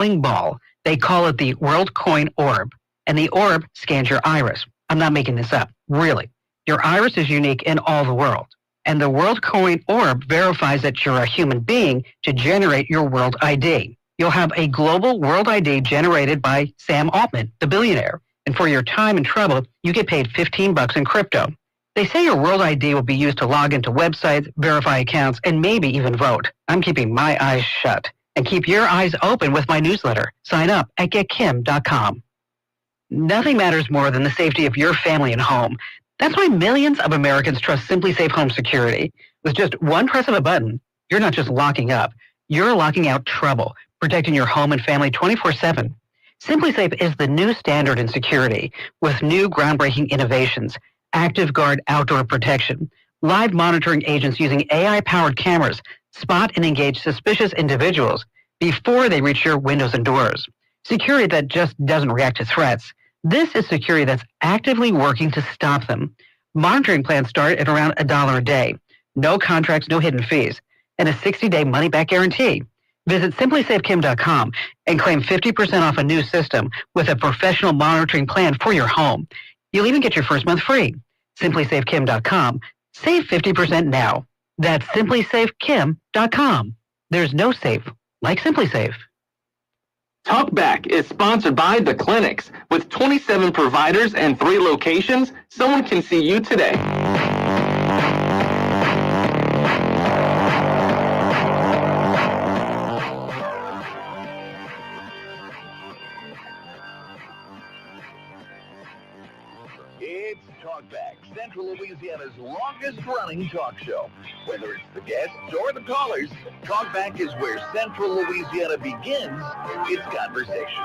ball. They call it the World Coin Orb, and the orb scans your iris. I'm not making this up, really. Your iris is unique in all the world, and the World Coin Orb verifies that you're a human being to generate your World ID. You'll have a global World ID generated by Sam Altman, the billionaire, and for your time and trouble, you get paid $15 in crypto. They say your World ID will be used to log into websites, verify accounts, and maybe even vote. I'm keeping my eyes shut. And keep your eyes open with my newsletter. Sign up at getkim.com. Nothing matters more than the safety of your family and home. That's why millions of Americans trust Simply Safe Home Security. With just one press of a button, you're not just locking up, you're locking out trouble, protecting your home and family 24/7. Simply Safe is the new standard in security with new groundbreaking innovations. Active Guard outdoor protection, live monitoring agents using AI-powered cameras spot and engage suspicious individuals before they reach your windows and doors. Security that just doesn't react to threats. This is security that's actively working to stop them. Monitoring plans start at around $1 a day. No contracts, no hidden fees, and a 60-day money-back guarantee. Visit simplysafekim.com and claim 50% off a new system with a professional monitoring plan for your home. You'll even get your first month free. simplysafekim.com. Save 50% now. That's simplysafekim.com. There's no safe like Simply Safe. Talkback is sponsored by The Clinics. With 27 providers and 3 locations, someone can see you today. It's Talkback, Central Louisiana's longest-running talk show. Whether it's the guests or the callers, Talkback is where Central Louisiana begins its conversation.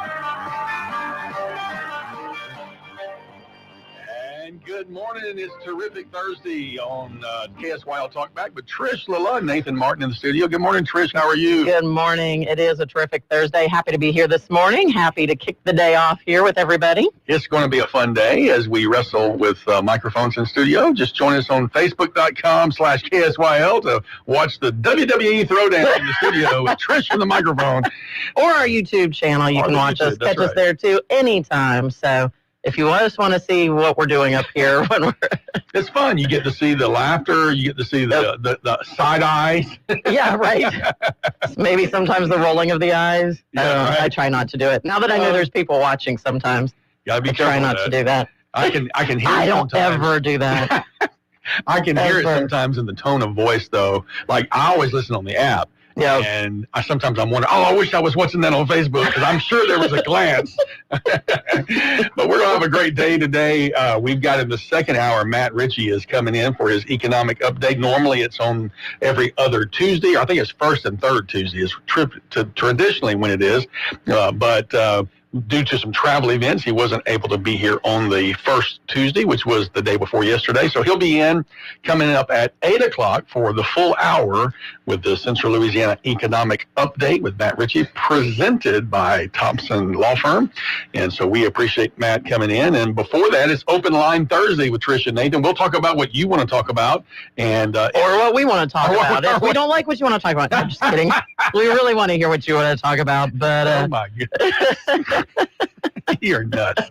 And good morning. It's terrific Thursday on KSYL Talkback with Trish, Lala, and Nathan Martin in the studio. Good morning, Trish. How are you? Good morning. It is a terrific Thursday. Happy to be here this morning. Happy to kick the day off here with everybody. It's going to be a fun day as we wrestle with microphones in studio. Just join us on Facebook.com/KSYL to watch the WWE Throwdown in the studio with Trish from the microphone. Or our YouTube channel. You can watch us, catch us there too anytime. So if you just want to see what we're doing up here, when we're it's fun. You get to see the laughter. You get to see the side eyes. Yeah, right. Maybe sometimes the rolling of the eyes. Yeah, right. I try not to do it. Now that I know there's people watching sometimes, gotta be I careful try not to do that. I can hear I it don't sometimes. ever do that. I can hear it sometimes in the tone of voice, though. Like, I always listen on the app. Yeah. And sometimes I'm wondering, I wish I was watching that on Facebook, because I'm sure there was a glance. But we're going to have a great day today. We've got in the second hour, Matt Ritchie is coming in for his economic update. Normally it's on every other Tuesday. I think it's first and third Tuesday is traditionally when it is. But due to some travel events, he wasn't able to be here on the first Tuesday, which was the day before yesterday. So he'll be coming up at 8 o'clock for the full hour with the Central Louisiana Economic Update with Matt Ritchie, presented by Thompson Law Firm. And so we appreciate Matt coming in. And before that, it's Open Line Thursday with Trish and Nathan. We'll talk about what you want to talk about. And or what we want to talk about. If we don't like what you want to talk about, no, I'm just kidding. We really want to hear what you want to talk about. But oh, my goodness. You're nuts.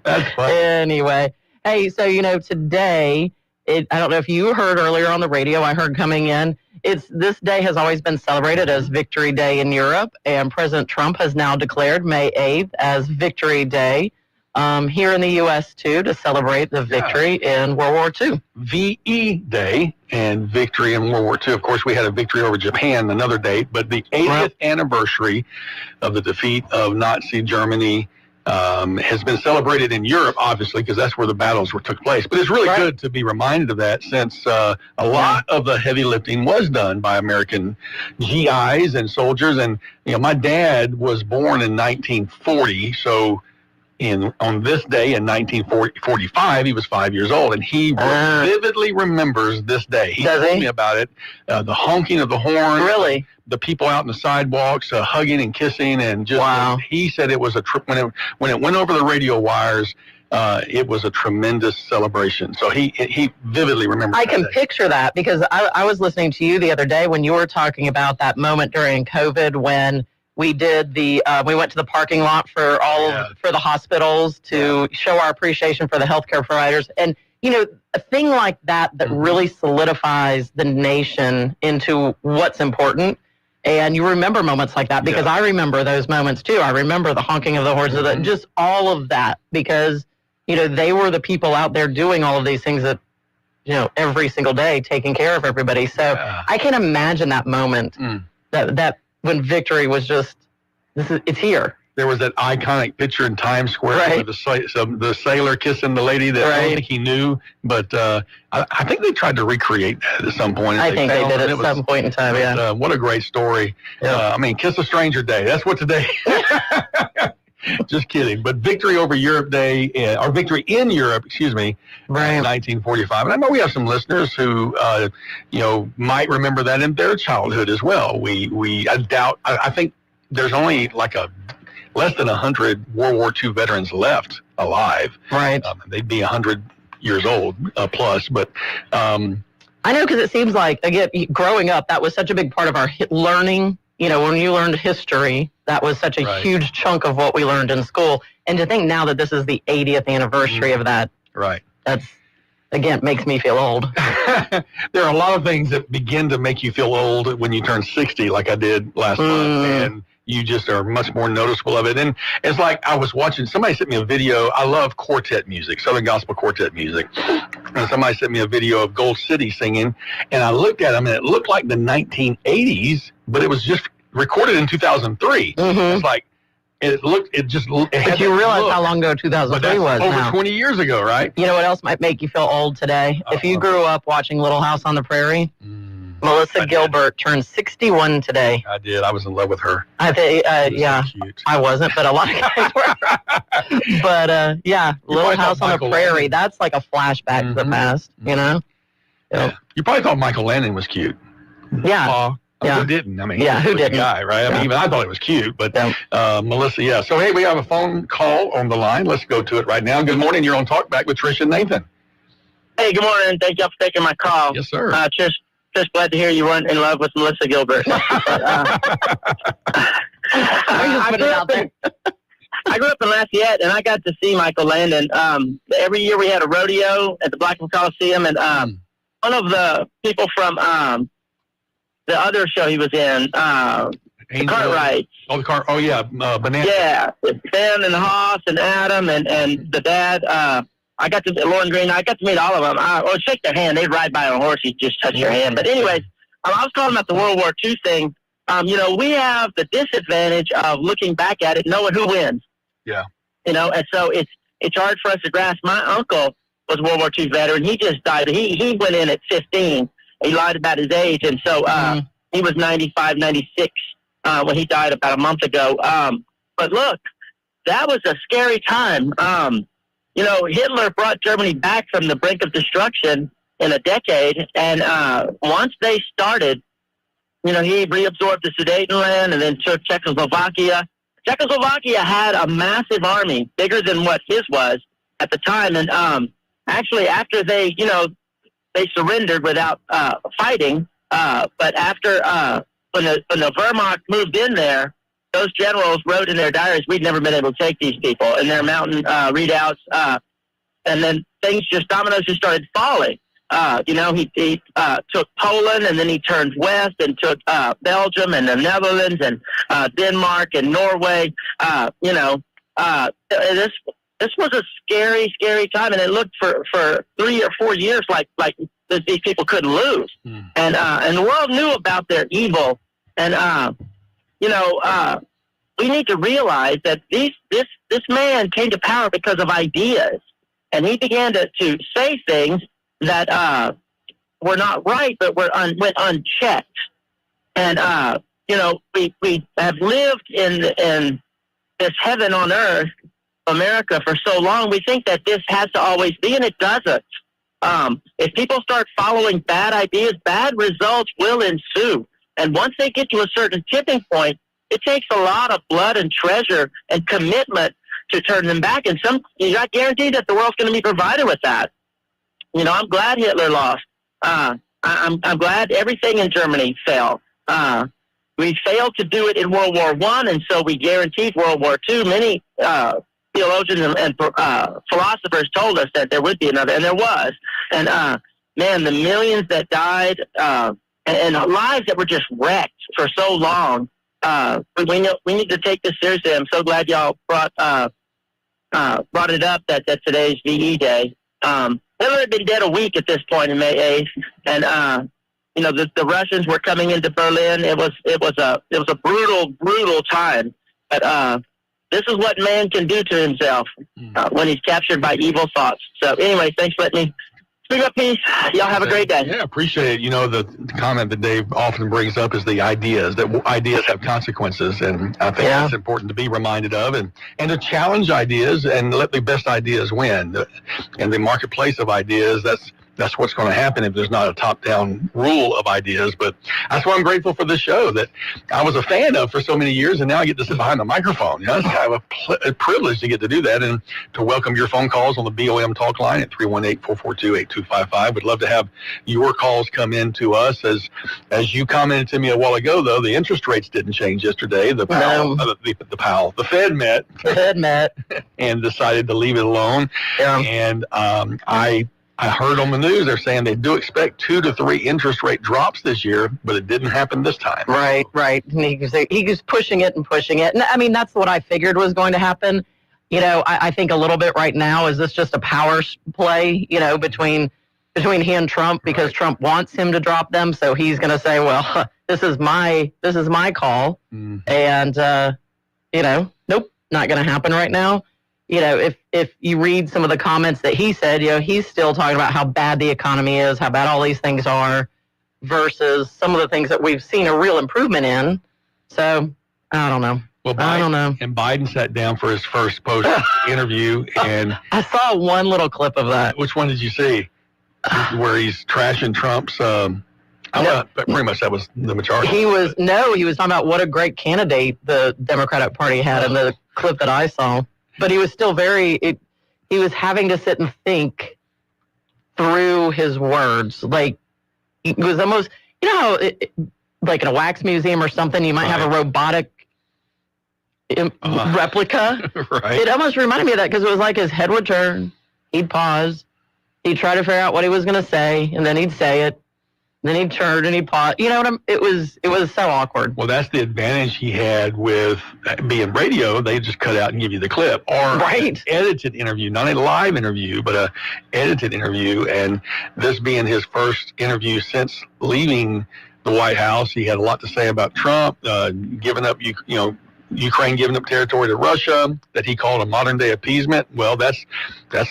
That's funny. Anyway, hey, so, today, I don't know if you heard earlier on the radio, I heard coming in, this day has always been celebrated as Victory Day in Europe, and President Trump has now declared May 8th as Victory Day here in the U.S., too, to celebrate the victory in World War II. VE Day and victory in World War II. Of course, we had a victory over Japan another date, but the 80th anniversary of the defeat of Nazi Germany has been celebrated in Europe, obviously, because that's where the battles took place. But it's really good to be reminded of that, since a lot of the heavy lifting was done by American GIs and soldiers. And my dad was born in 1940, so on this day in 1945, he was 5 years old, and he vividly remembers this day. He told me about it, the honking of the horn. Really? The people out in the sidewalks hugging and kissing, and just he said it was a trip when it went over the radio wires. It was a tremendous celebration. So he vividly remembers. I can picture that, because I was listening to you the other day when you were talking about that moment during COVID when We did we went to the parking lot for for the hospitals to show our appreciation for the healthcare providers. And, a thing like that really solidifies the nation into what's important. And you remember moments like that because I remember those moments too. I remember the honking of the horses, just all of that because, they were the people out there doing all of these things that, every single day taking care of everybody. So I can imagine that moment that when victory was just, it's here. There was that iconic picture in Times Square with the sailor kissing the lady that I don't think he knew, but I think they tried to recreate that at some point. I think they did at some point in time, what a great story. I mean, Kiss a Stranger Day. That's what today. Just kidding. But Victory over Europe Day, or Victory in Europe, excuse me, in 1945. And I know we have some listeners who, might remember that in their childhood as well. I think there's only like less than 100 World War II veterans left alive. Right. They'd be 100 years old plus, but I know because it seems like, again, growing up, that was such a big part of our learning. When you learned history, that was such a huge chunk of what we learned in school. And to think now that this is the 80th anniversary of that, that's, again, makes me feel old. There are a lot of things that begin to make you feel old when you turn 60, like I did last month, and you just are much more noticeable of it. And it's like I was watching, somebody sent me a video. I love quartet music, Southern Gospel quartet music. And somebody sent me a video of Gold City singing, and I looked at them, and it looked like the 1980s, but it was just recorded in 2003. It's like, but you realize how long ago 2003 was over now. 20 years ago, right? You know what else might make you feel old today? If you grew up watching Little House on the Prairie, Melissa Gilbert turned 61 today. I did. I was in love with her. I think, so I wasn't, but a lot of guys were. But Little House on the Prairie, that's like a flashback to the past, Yeah. You probably thought Michael Landon was cute. Yeah. Who didn't? I mean, who didn't? The guy, right? I mean, even I thought it was cute, but Melissa, So, hey, we have a phone call on the line. Let's go to it right now. Good morning. You're on Talkback with Trish and Nathan. Hey, good morning. Thank you for taking my call. Yes, sir. Trish, glad to hear you weren't in love with Melissa Gilbert. I grew up in Lafayette, and I got to see Michael Landon. Every year we had a rodeo at the Blackman Coliseum, and one of the people from the other show he was in, the Cartwrights. Banana. Yeah, Ben and Hoss and Adam and the dad. I got to Lauren Green. I got to meet all of them. I would shake their hand. They'd ride by on a horse. You'd just touch your hand. But anyways, I was calling about the World War II thing. We have the disadvantage of looking back at it, knowing who wins. Yeah. And so it's hard for us to grasp. My uncle was a World War II veteran. He just died. He went in at 15. He lied about his age, and so he was 95, 96 when he died about a month ago. But look, that was a scary time. Hitler brought Germany back from the brink of destruction in a decade, and once they started, he reabsorbed the Sudetenland and then took Czechoslovakia. Czechoslovakia had a massive army, bigger than what his was at the time, and actually after they surrendered without fighting, but after when the Wehrmacht moved in there, those generals wrote in their diaries, we'd never been able to take these people, in their mountain readouts, and then dominoes just started falling. He took Poland, and then he turned west and took Belgium and the Netherlands and Denmark and Norway. This was a scary, scary time, and it looked for 3 or 4 years like these people couldn't lose. And the world knew about their evil, and we need to realize that this man came to power because of ideas, and he began to say things that were not right, but went unchecked. And we have lived in this heaven on earth, America, for so long. We think that this has to always be, and it doesn't. If people start following bad ideas, bad results will ensue. And once they get to a certain tipping point, it takes a lot of blood and treasure and commitment to turn them back. And you're not guaranteed that the world's going to be provided with that. I'm glad Hitler lost. I'm glad everything in Germany fell. We failed to do it in World War I, and so we guaranteed World War II. Many theologians and philosophers told us that there would be another, and there was. And man, the millions that died and lives that were just wrecked for so long. We need to take this seriously. I'm so glad y'all brought it up that today's VE Day. Hitler had been dead a week at this point in May 8th, and the Russians were coming into Berlin. It was a brutal time. But this is what man can do to himself when he's captured by evil thoughts. So anyway, thanks for letting me speak up, peace. Y'all have a great day. Yeah, appreciate it. The comment that Dave often brings up is the ideas, that ideas have consequences. And I think that's important to be reminded of and to challenge ideas and let the best ideas win. In the marketplace of ideas, that's what's going to happen if there's not a top-down rule of ideas. But that's why I'm grateful for this show that I was a fan of for so many years, and now I get to sit behind the microphone. It's kind of a privilege to get to do that and to welcome your phone calls on the BOM talk line at 318-442-8255. We'd love to have your calls come in to us. As you commented to me a while ago, though, the interest rates didn't change yesterday. The Fed met and decided to leave it alone. Yeah. And I heard on the news they're saying they do expect 2 to 3 interest rate drops this year, but it didn't happen this time. Right. And he was pushing it. And I mean, that's what I figured was going to happen. I think a little bit right now, is this just a power play, between he and Trump, because Trump wants him to drop them. So he's going to say, well, this is my call. And, nope, not going to happen right now. If you read some of the comments that he said, he's still talking about how bad the economy is, how bad all these things are, versus some of the things that we've seen a real improvement in. So, I don't know. Well, I don't know. And Biden sat down for his first post interview, and I saw one little clip of that. Which one did you see? Where he's trashing Trump's. Pretty much that was the majority. He was talking about what a great candidate the Democratic Party had in the clip that I saw. But he was still he was having to sit and think through his words. Like, it was almost, how, like in a wax museum or something, you might have a robotic replica. Right. It almost reminded me of that, because it was like his head would turn, he'd pause, he'd try to figure out what he was going to say, and then he'd say it. Then he'd turn and he'd pause. It was so awkward. Well, that's the advantage he had with being radio. They just cut out and give you the clip. Or an edited interview, not a live interview, but a edited interview. And this being his first interview since leaving the White House, he had a lot to say about Trump, giving up, Ukraine giving up territory to Russia, that he called a modern-day appeasement. Well, that's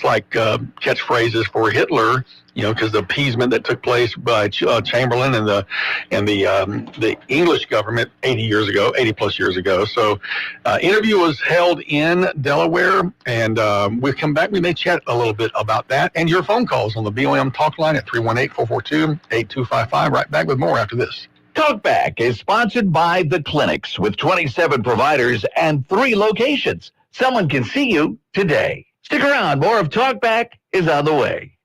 like catchphrases for Hitler, because the appeasement that took place by Chamberlain and the English government 80 plus years ago. So, interview was held in Delaware, and we'll come back. We may chat a little bit about that and your phone calls on the BOM talk line at 318-442-8255. Right back with more after this. Talkback is sponsored by The Clinics, with 27 providers and 3 locations. Someone can see you today. Stick around. More of Talkback is on the way.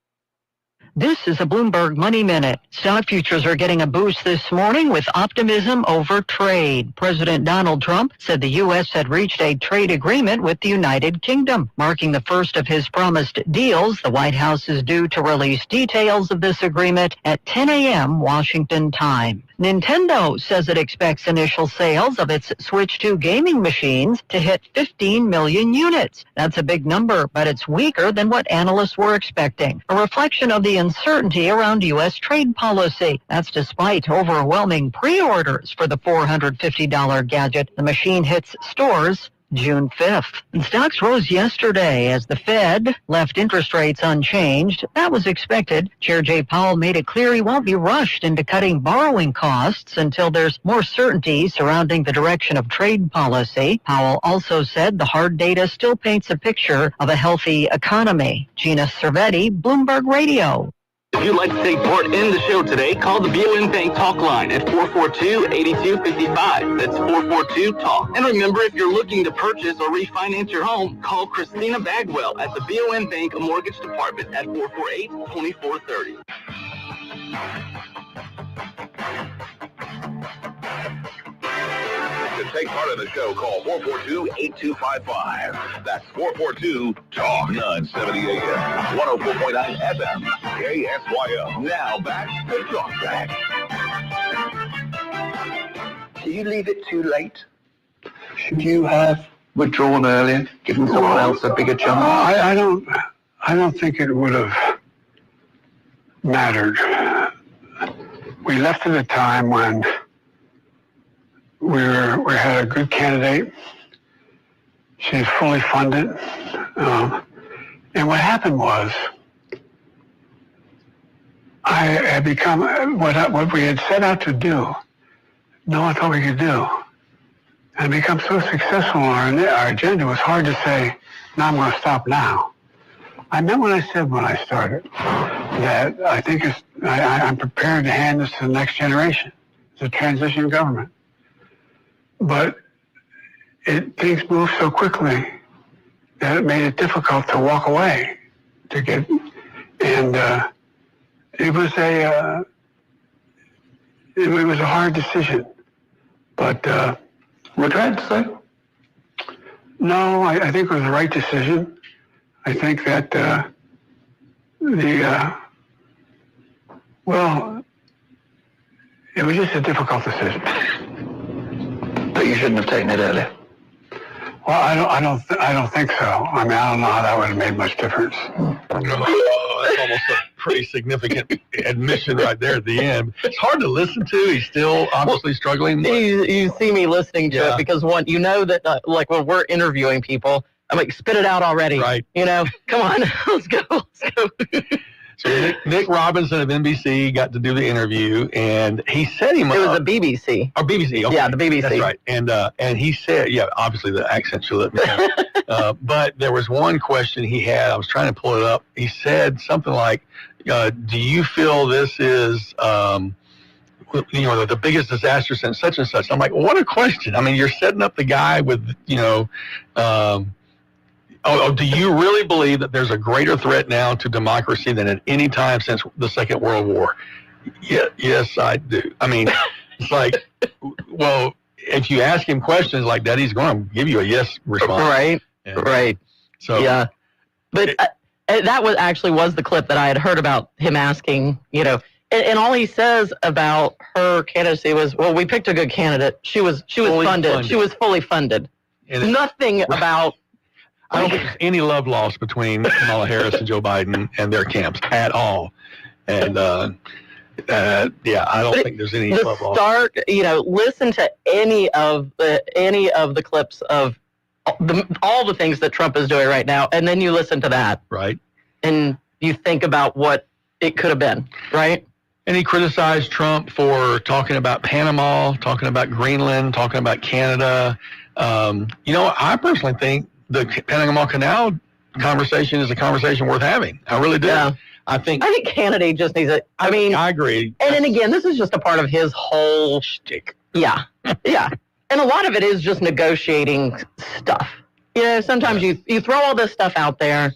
This is a Bloomberg Money Minute. Stock futures are getting a boost this morning with optimism over trade. President Donald Trump said the U.S. had reached a trade agreement with the United Kingdom, marking the first of his promised deals. The White House is due to release details of this agreement at 10 a.m. Washington time. Nintendo says it expects initial sales of its Switch 2 gaming machines to hit 15 million units. That's a big number, but it's weaker than what analysts were expecting, a reflection of the uncertainty around U.S. trade policy. That's despite overwhelming pre-orders for the $450 gadget. The machine hits stores June 5th. And stocks rose yesterday as the Fed left interest rates unchanged. That was expected. Chair Jay Powell made it clear he won't be rushed into cutting borrowing costs until there's more certainty surrounding the direction of trade policy. Powell also said the hard data still paints a picture of a healthy economy. Gina Cervetti, Bloomberg Radio. If you'd like to take part in the show today, call the BOM Bank Talk line at 442-8255. That's 442-TALK. And remember, if you're looking to purchase or refinance your home, call Christina Bagwell at the BOM Bank Mortgage Department at 448-2430. take part in the show, call 442-8255. That's 442-TALK. 970 AM, 104.9 FM, KSYO. Now back to Talkback. Do you leave it too late? Should you have withdrawn earlier, given someone else a bigger chance? I don't think it would have mattered. We left at a time when we had a good candidate. She's fully funded, and what happened was I had become what we had set out to do. No one thought we could do, and become so successful on our agenda. It was hard to say, "No, I'm going to stop now." I meant what I said when I started, that I think I'm prepared to hand this to the next generation. It's a transition government. But things moved so quickly that it made it difficult to walk away, it was a hard decision. But regret, sir? No, I think it was the right decision. I think that it was just a difficult decision. But you shouldn't have taken it earlier. Well, I don't think so. I mean, I don't know how that would have made much difference. That's almost a pretty significant admission right there at the end. It's hard to listen to. He's still obviously struggling. You see me listening to it because that like when we're interviewing people, I'm like, spit it out already. Right. Come on, let's go. So Nick Robinson of NBC got to do the interview, and he set him up. It was the BBC. Oh, BBC. Okay. Yeah, the BBC. That's right. And he said, obviously the accent should let me know. But there was one question he had. I was trying to pull it up. He said something like, do you feel this is, the biggest disaster since such and such? I'm like, what a question. I mean, you're setting up the guy with, do you really believe that there's a greater threat now to democracy than at any time since the Second World War? Yeah, yes, I do. I mean, it's like, well, if you ask him questions like that, he's going to give you a yes response. Right, and, right. So yeah, but that was the clip that I had heard about him asking, and all he says about her candidacy was, well, we picked a good candidate. She was funded. She was fully funded. And nothing about. I don't think there's any love lost between Kamala Harris and Joe Biden and their camps at all. And I don't think there's any love lost. Listen to any of the clips of all the things that Trump is doing right now, and then you listen to that, right? And you think about what it could have been, right? And he criticized Trump for talking about Panama, talking about Greenland, talking about Canada. I personally think the Panama Canal conversation is a conversation worth having. I really do. Yeah. I think Canada just needs it. I agree. And then again, this is just a part of his whole shtick. Yeah. Yeah. And a lot of it is just negotiating stuff. Sometimes you throw all this stuff out there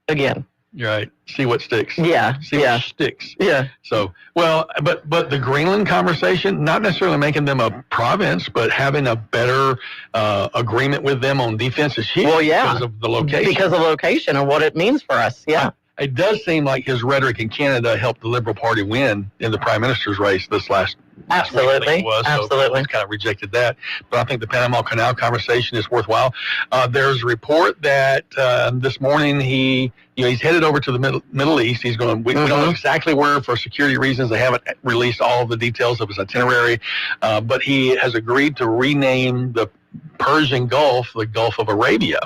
again. Right. See what sticks. Yeah. See what sticks. Yeah. So, but the Greenland conversation, not necessarily making them a province, but having a better agreement with them on defense is huge. Well, yeah. Because of the location. Because of location and what it means for us. Yeah. It does seem like his rhetoric in Canada helped the Liberal Party win in the prime minister's race this last Absolutely. week, Absolutely. So kind of rejected that. But I think the Panama Canal conversation is worthwhile. There's a report that this morning he's headed over to the Middle East. He's going. We don't know exactly where for security reasons. They haven't released all of the details of his itinerary, but he has agreed to rename the Persian Gulf the Gulf of Arabia.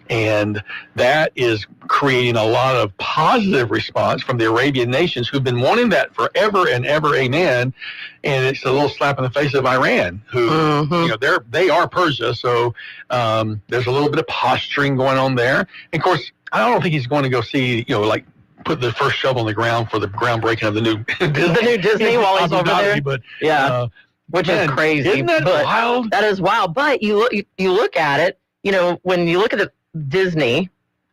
And that is creating a lot of positive response from the Arabian nations who've been wanting that forever and ever, amen. And it's a little slap in the face of Iran, who, they are Persia. So there's a little bit of posturing going on there. And of course, I don't think he's going to go see, put the first shovel in the ground for the groundbreaking of the new Disney. The new Disney while he's over there. But, which is crazy. Isn't that wild? That is wild. But you look at it, when you look at the Disney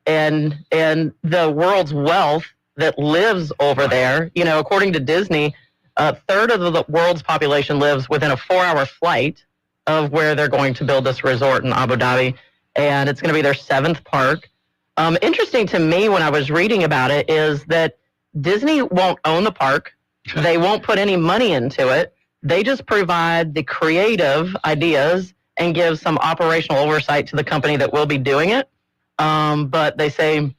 and the world's wealth that lives over there, according to Disney, a third of the world's population lives within a 4-hour flight of where they're going to build this resort in Abu Dhabi, and it's going to be their 7th park. Interesting to me when I was reading about it is that Disney won't own the park. They won't put any money into it. They just provide the creative ideas and give some operational oversight to the company that will be doing it. But they say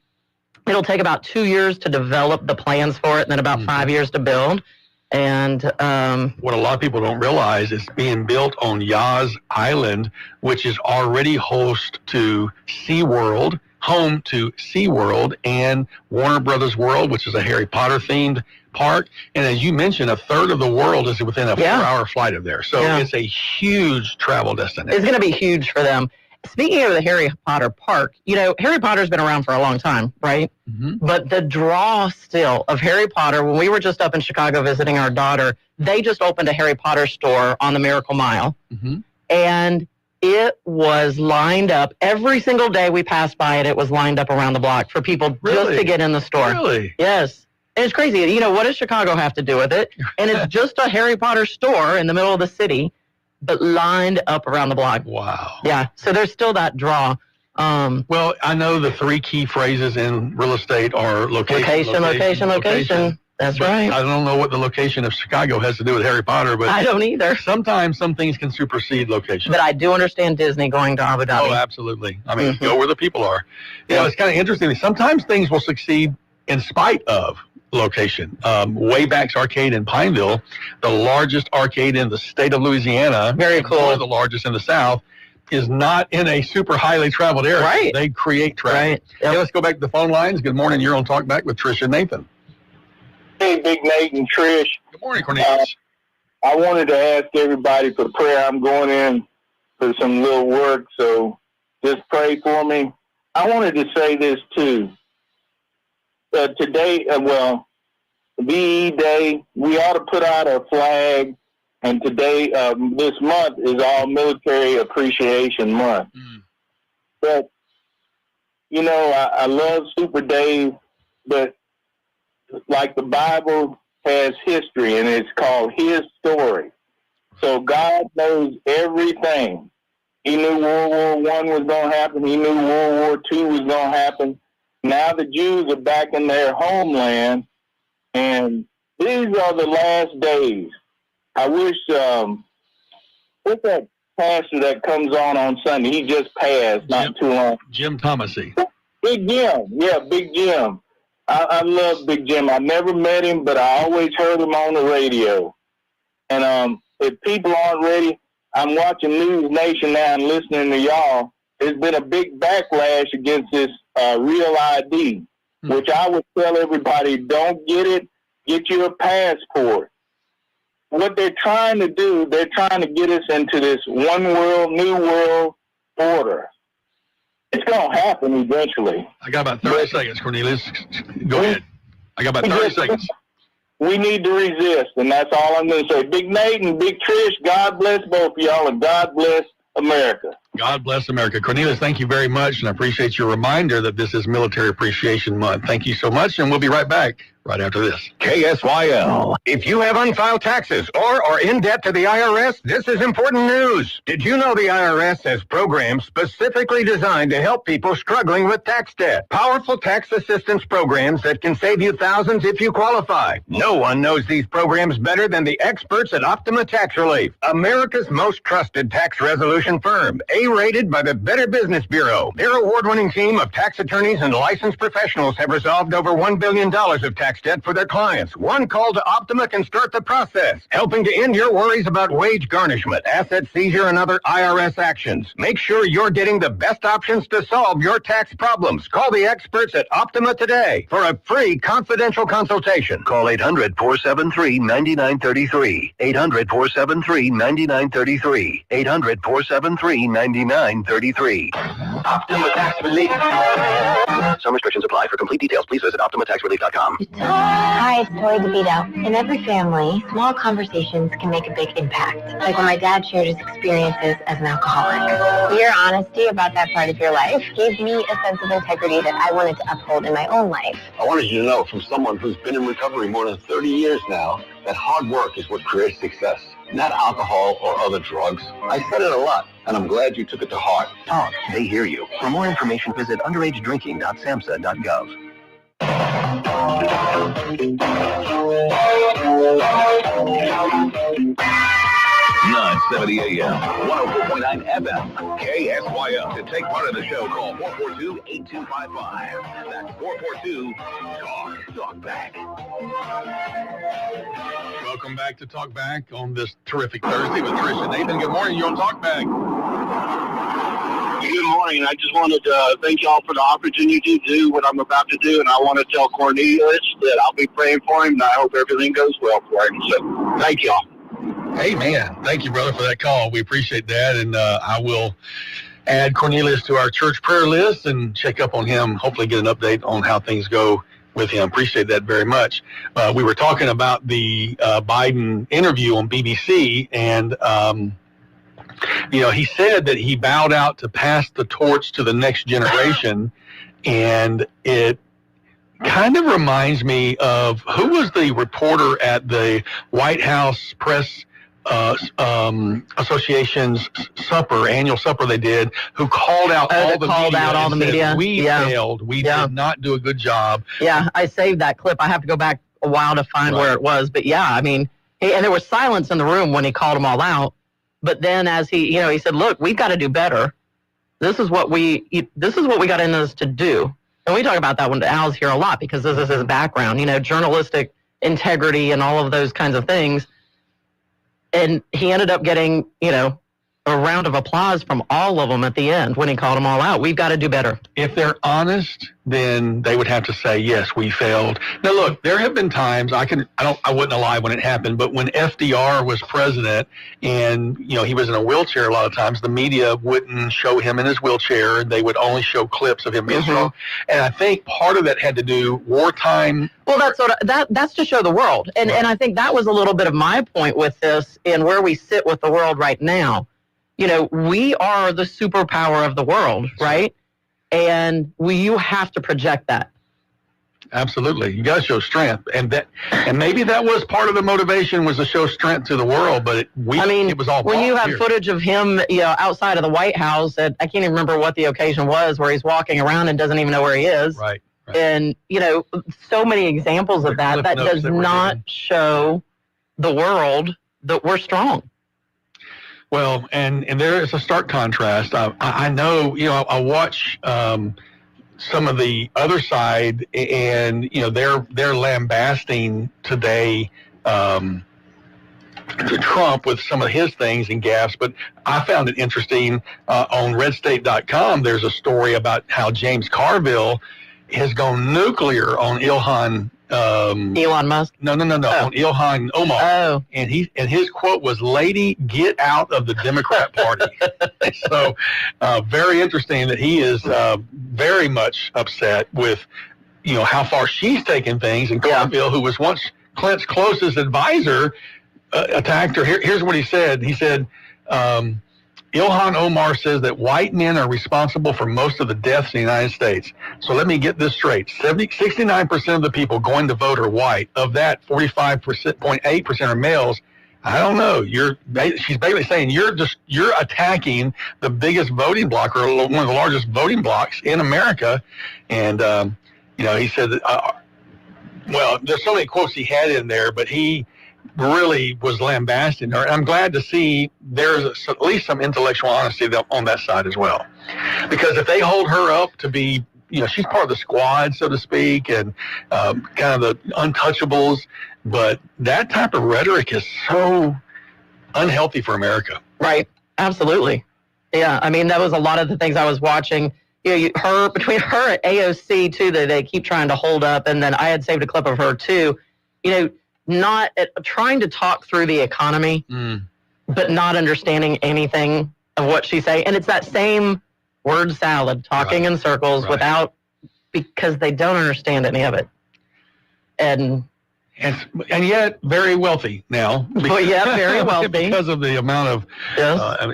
it'll take about 2 years to develop the plans for it, and then about 5 years to build. And what a lot of people don't realize is being built on Yas Island, which is already host to SeaWorld, home to SeaWorld and Warner Brothers World, which is a Harry Potter themed park. And as you mentioned, a third of the world is within a 4-hour flight of there. So it's a huge travel destination. It's going to be huge for them. Speaking of the Harry Potter park, you know, Harry Potter's been around for a long time, right? But the draw still of Harry Potter, when we were just up in Chicago visiting our daughter, they just opened a Harry Potter store on the Miracle Mile. And it was lined up. Every single day we passed by it, it was lined up around the block for people just to get in the store. Really? Yes. And it's crazy. You know, what does Chicago have to do with it? And it's just a Harry Potter store in the middle of the city, but lined up around the block. Wow. Yeah. So there's still that draw. Well, I know the 3 key phrases in real estate are location. That's right. I don't know what the location of Chicago has to do with Harry Potter, but I don't either. Sometimes some things can supersede location. But I do understand Disney going to Abu Dhabi. Oh, absolutely. I mean, go where the people are. You know, it's kind of interesting. Sometimes things will succeed in spite of location. Wayback's Arcade in Pineville, the largest arcade in the state of Louisiana. Very cool. One of the largest in the South, is not in a super highly traveled area. Right. They create traffic. Right. Yep. Okay, let's go back to the phone lines. Good morning. You're on Talkback with Trish and Nathan. Hey, Big Nate and Trish. Good morning, Cornelius. I wanted to ask everybody for prayer. I'm going in for some little work, so just pray for me. I wanted to say this, too. Today, VE Day, we ought to put out a flag, and today, this month is all Military Appreciation Month. But, you know, I love Super Dave, but like the Bible has history, and it's called His Story. So God knows everything. He knew World War I was going to happen. He knew World War II was going to happen. Now the Jews are back in their homeland, and these are the last days. I wish, what's that pastor that comes on Sunday? He just passed not too long. Jim Thomasy. Big Jim. Yeah, Big Jim. I love Big Jim. I never met him, but I always heard him on the radio. And if people aren't ready, I'm watching News Nation now and listening to y'all. There's been a big backlash against this Real ID, which I would tell everybody, don't get it. Get you a passport. What they're trying to do, they're trying to get us into this one world, new world order. It's going to happen eventually. I got about 30 seconds, Cornelius. Go ahead. I got about 30 seconds. We need to resist, and that's all I'm going to say. Big Nate and Big Trish, God bless both of y'all, and God bless America. God bless America. Cornelius, thank you very much, and I appreciate your reminder that this is Military Appreciation Month. Thank you so much, and we'll be right back right after this. KSYL. If you have unfiled taxes or are in debt to the IRS, this is important news. Did you know the IRS has programs specifically designed to help people struggling with tax debt? Powerful tax assistance programs that can save you thousands if you qualify. No one knows these programs better than the experts at Optima Tax Relief, America's most trusted tax resolution firm, A-rated by the Better Business Bureau. Their award-winning team of tax attorneys and licensed professionals have resolved over $1 billion of tax debt for their clients. One call to Optima can start the process, helping to end your worries about wage garnishment, asset seizure, and other IRS actions. Make sure you're getting the best options to solve your tax problems. Call the experts at Optima today for a free confidential consultation. Call 800-473-9933. 800-473-9933. 800-473-9933. Optima Tax Relief. Some restrictions apply. For complete details, please visit OptimaTaxRelief.com. Hi, it's Tori DeVito. In every family, small conversations can make a big impact. Like when my dad shared his experiences as an alcoholic. Your honesty about that part of your life gave me a sense of integrity that I wanted to uphold in my own life. I wanted you to know from someone who's been in recovery more than 30 years now that hard work is what creates success. not alcohol or other drugs. I said it a lot, and I'm glad you took it to heart. Talk. They hear you. For more information, visit underagedrinking.samhsa.gov. 970 AM, 104.9 FM, KSYO. To take part of the show, call 442-8255. That's 442-TALK. Talkback. Welcome back to Talkback on this terrific Thursday with Trish and Nathan. Good morning. You're on Talkback. Good morning. I just wanted to thank y'all for the opportunity to do what I'm about to do, and I want to tell Cornelius that I'll be praying for him, and I hope everything goes well for him. So thank y'all. Hey, man. Thank you, brother, for that call. We appreciate that, and I will add Cornelius to our church prayer list and check up on him, hopefully get an update on how things go with him. Appreciate that very much. We were talking about the Biden interview on BBC, and he said that he bowed out to pass the torch to the next generation, and it kind of reminds me of who was the reporter at the White House Press Association's annual supper they did, who called out all the media. We failed. We did not do a good job. Yeah, I saved that clip. I have to go back a while to find where it was. But yeah, I mean, and there was silence in the room when he called them all out. But then as he said, look, we've got to do better. This is what we got in this to do. And we talk about that when Al's here a lot because this is his background, journalistic integrity and all of those kinds of things. And he ended up getting, a round of applause from all of them at the end when he called them all out. We've got to do better. If they're honest, then they would have to say, yes, we failed. Now, look, there have been times I wouldn't lie when it happened, but when FDR was president and, he was in a wheelchair a lot of times, the media wouldn't show him in his wheelchair. They would only show clips of him being strong. And I think part of that had to do wartime. Well, that's to show the world. And I think that was a little bit of my point with this and where we sit with the world right now. We are the superpower of the world, right? And you have to project that. Absolutely. You got to show strength. And maybe that was part of the motivation, was to show strength to the world, but it was all when you have here. Footage of him, outside of the White House, I can't even remember what the occasion was, where he's walking around and doesn't even know where he is. Right. And, so many examples of that does not show the world that we're strong. Well, and there is a stark contrast. I know, I watch some of the other side, and they're lambasting today to Trump with some of his things and gaffes. But I found it interesting on RedState.com. There's a story about how James Carville has gone nuclear on Elon Musk? No. On Ilhan Omar. Oh. And his quote was, "Lady, get out of the Democrat Party." So very interesting that he is very much upset with, how far she's taken things. And Carville, who was once Clint's closest advisor, attacked her. Here's what he said. He said, Ilhan Omar says that white men are responsible for most of the deaths in the United States. So let me get this straight. 69% of the people going to vote are white. Of that, 45.8% are males. I don't know. She's basically saying you're attacking the biggest voting bloc, or one of the largest voting blocs in America. And, he said that, there's so many quotes he had in there, but he really was lambasting her. I'm glad to see there's at least some intellectual honesty on that side as well. Because if they hold her up to be, she's part of the squad, so to speak, and kind of the untouchables, but that type of rhetoric is so unhealthy for America. Right. Absolutely. Yeah. I mean, that was a lot of the things I was watching. Between her and AOC, too, that they keep trying to hold up, and then I had saved a clip of her, too, not trying to talk through the economy, but not understanding anything of what she's saying. And it's that same word salad, talking in circles because they don't understand any of it. And yet very wealthy now. Very wealthy. Because of the amount of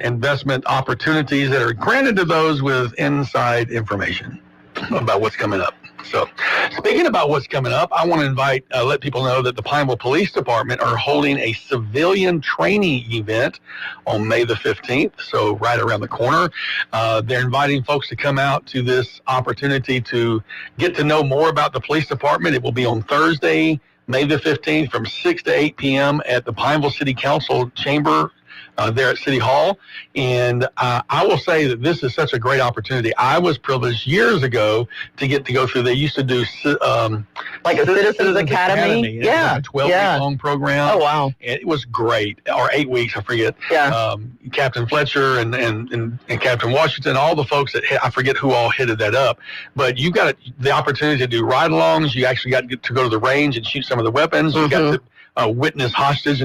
investment opportunities that are granted to those with inside information about what's coming up. So, speaking about what's coming up, I want to let people know that the Pineville Police Department are holding a civilian training event on May the 15th, so right around the corner. They're inviting folks to come out to this opportunity to get to know more about the police department. It will be on Thursday, May the 15th from 6 to 8 p.m. at the Pineville City Council chamber there at City Hall. And I will say that this is such a great opportunity. I was privileged years ago to get to go through. They used to do like a Citizens Academy. Yeah. It was a 12-week-long program. Oh, wow. It was great. Or 8 weeks, I forget. Yeah. Captain Fletcher and Captain Washington, all the folks that I forget who all headed that up. But you got the opportunity to do ride-alongs. You actually got to go to the range and shoot some of the weapons. You got to witness hostage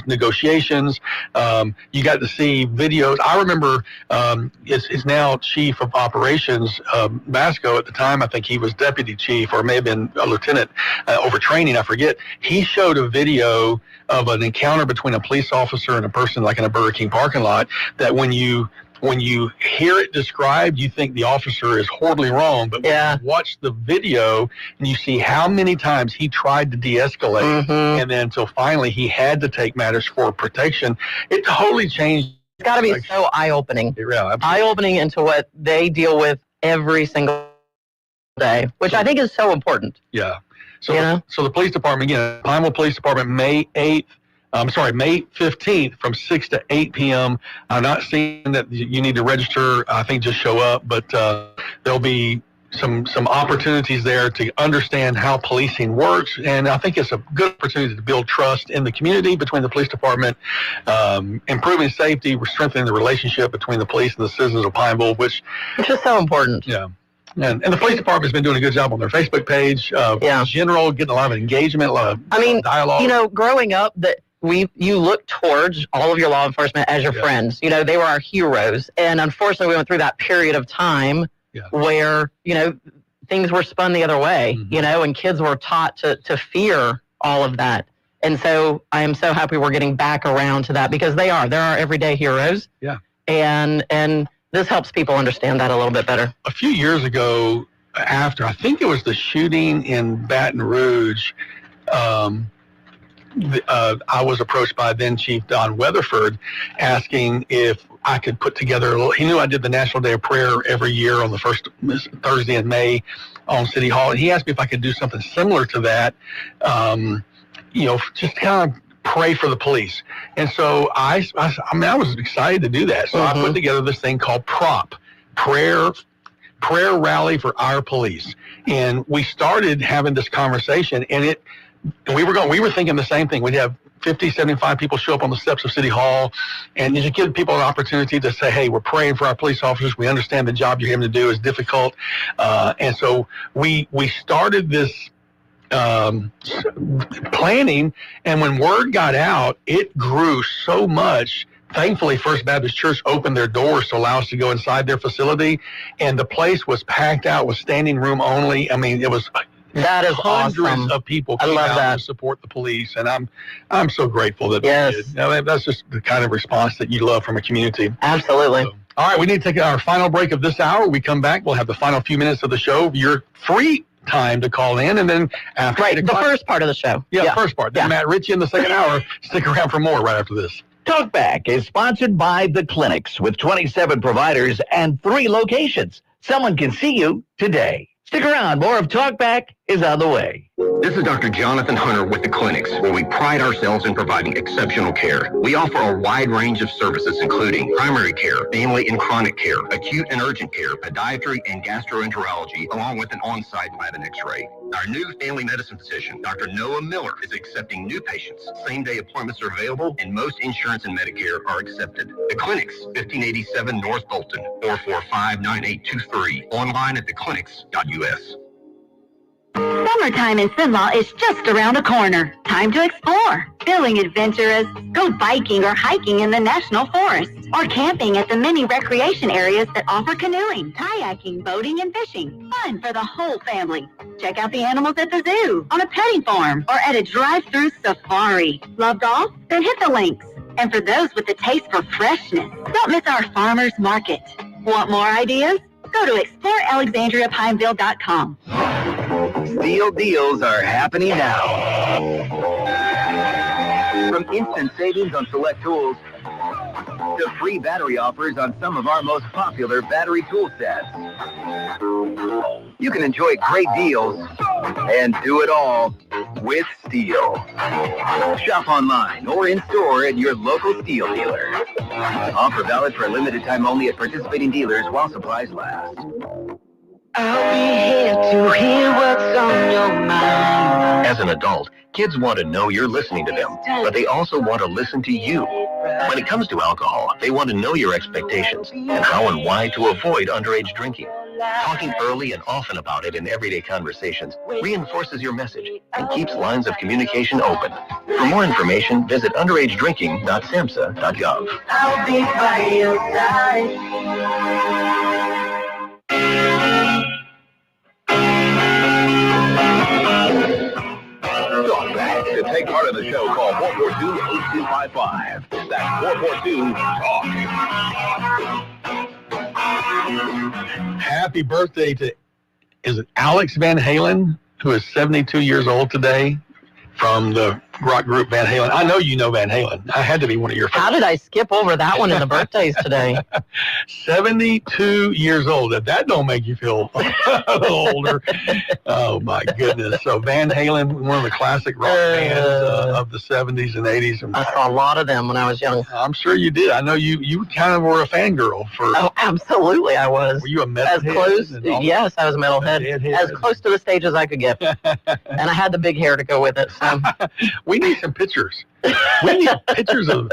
negotiations. You got to see videos. I remember is now Chief of Operations Basco. At the time, I think he was Deputy Chief or may have been a lieutenant over training. I forget. He showed a video of an encounter between a police officer and a person like in a Burger King parking lot that when you hear it described, you think the officer is horribly wrong. But when you watch the video and you see how many times he tried to de-escalate, and then until finally he had to take matters for protection, it totally changed. It's got to be so eye-opening. Yeah, eye-opening into what they deal with every single day, which I think is so important. Yeah. So, so the police department, again, Pineville Police Department, May 15th from 6 to 8 p.m. I'm not saying that you need to register. I think just show up, but there'll be some opportunities there to understand how policing works, and I think it's a good opportunity to build trust in the community between the police department, improving safety, strengthening the relationship between the police and the citizens of Pineville, which is so important. Yeah. And the police department's been doing a good job on their Facebook page. In general, getting a lot of engagement, a lot of dialogue. Growing up, you look towards all of your law enforcement as your friends. They were our heroes. And unfortunately, we went through that period of time where, things were spun the other way, and kids were taught to fear all of that. And so I am so happy we're getting back around to that because they're our everyday heroes. Yeah. And this helps people understand that a little bit better. A few years ago, after, I think it was the shooting in Baton Rouge, I was approached by then Chief Don Weatherford asking if I could put together he knew I did the National Day of Prayer every year on the first Thursday in May on City Hall, and he asked me if I could do something similar to that, just kind of pray for the police. And so I was excited to do that. So I put together this thing called PROP, Prayer Rally for Our Police. And we started having this conversation, and we were thinking the same thing. We'd have 50, 75 people show up on the steps of City Hall, and you just give people an opportunity to say, hey, we're praying for our police officers. We understand the job you're having to do is difficult. And so we started this planning, and when word got out, it grew so much. Thankfully, First Baptist Church opened their doors to allow us to go inside their facility, and the place was packed out with standing room only. I mean, it was that is hundreds awesome. of people came out to support the police, and I'm so grateful that they did. That's just the kind of response that you love from a community. Absolutely. So, all right, we need to take our final break of this hour. We come back, we'll have the final few minutes of the show. You're free time to call in, and then after the first part of the show. The first part. Then Matt Ritchie in the second hour. Stick around for more right after this. Talkback is sponsored by The Clinics with 27 providers and 3 locations. Someone can see you today. Stick around. More of Talkback is on the way. This is Dr. Jonathan Hunter with The Clinics, where we pride ourselves in providing exceptional care. We offer a wide range of services, including primary care, family and chronic care, acute and urgent care, podiatry and gastroenterology, along with an on-site lab and x-ray. Our new family medicine physician, Dr. Noah Miller, is accepting new patients. Same-day appointments are available, and most insurance and Medicare are accepted. The Clinics, 1587 North Bolton, 445-9823. Online at theclinics.us. Summertime in Sinlaw is just around the corner. Time to explore. Feeling adventurous? Go biking or hiking in the National Forest, or camping at the many recreation areas that offer canoeing, kayaking, boating, and fishing. Fun for the whole family. Check out the animals at the zoo, on a petting farm, or at a drive-through safari. Love golf? Then hit the links. And for those with the taste for freshness, don't miss our farmers market. Want more ideas? Go to explorealexandriapineville.com. Steel deals are happening now. From instant savings on select tools to free battery offers on some of our most popular battery tool sets. You can enjoy great deals and do it all with Steel. Shop online or in store at your local Steel dealer. Offer valid for a limited time only at participating dealers while supplies last. I'll be here to hear what's on your mind. As an adult, kids want to know you're listening to them, but they also want to listen to you. When it comes to alcohol, they want to know your expectations and how and why to avoid underage drinking. Talking early and often about it in everyday conversations reinforces your message and keeps lines of communication open. For more information, visit underagedrinking.samhsa.gov. I'll be by your side. Talkback. To take part in the show, call 442-8255. That's 442-TALK. Happy birthday to, is it Alex Van Halen, who is 72 years old today, from the rock group Van Halen. I know you know Van Halen. I had to be one of your favorites. How did I skip over that one in the birthdays today? 72 years old. If that don't make you feel a little older. Oh, my goodness. So Van Halen, one of the classic rock bands of the 70s and 80s. And I saw a lot of them when I was young. I'm sure you did. I know you kind of were a fangirl for... Oh, absolutely I was. Were you a metalhead? As close, yes, I was a metalhead. As close to the stage as I could get. And I had the big hair to go with it. So. We need some pictures. We need pictures of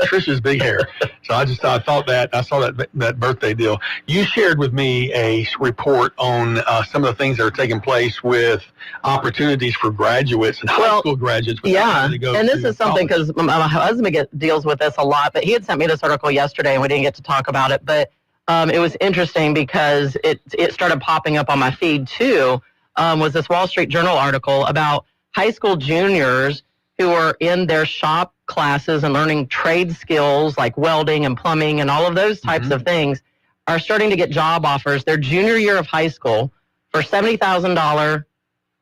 Trish's big hair. So I thought that, I saw that birthday deal. You shared with me a report on some of the things that are taking place with opportunities for graduates and high school graduates. Yeah, and this is something because my husband deals with this a lot, but he had sent me this article yesterday and we didn't get to talk about it. But it was interesting because it started popping up on my feed too, was this Wall Street Journal article about high school juniors who are in their shop classes and learning trade skills like welding and plumbing and all of those types of things are starting to get job offers their junior year of high school for $70,000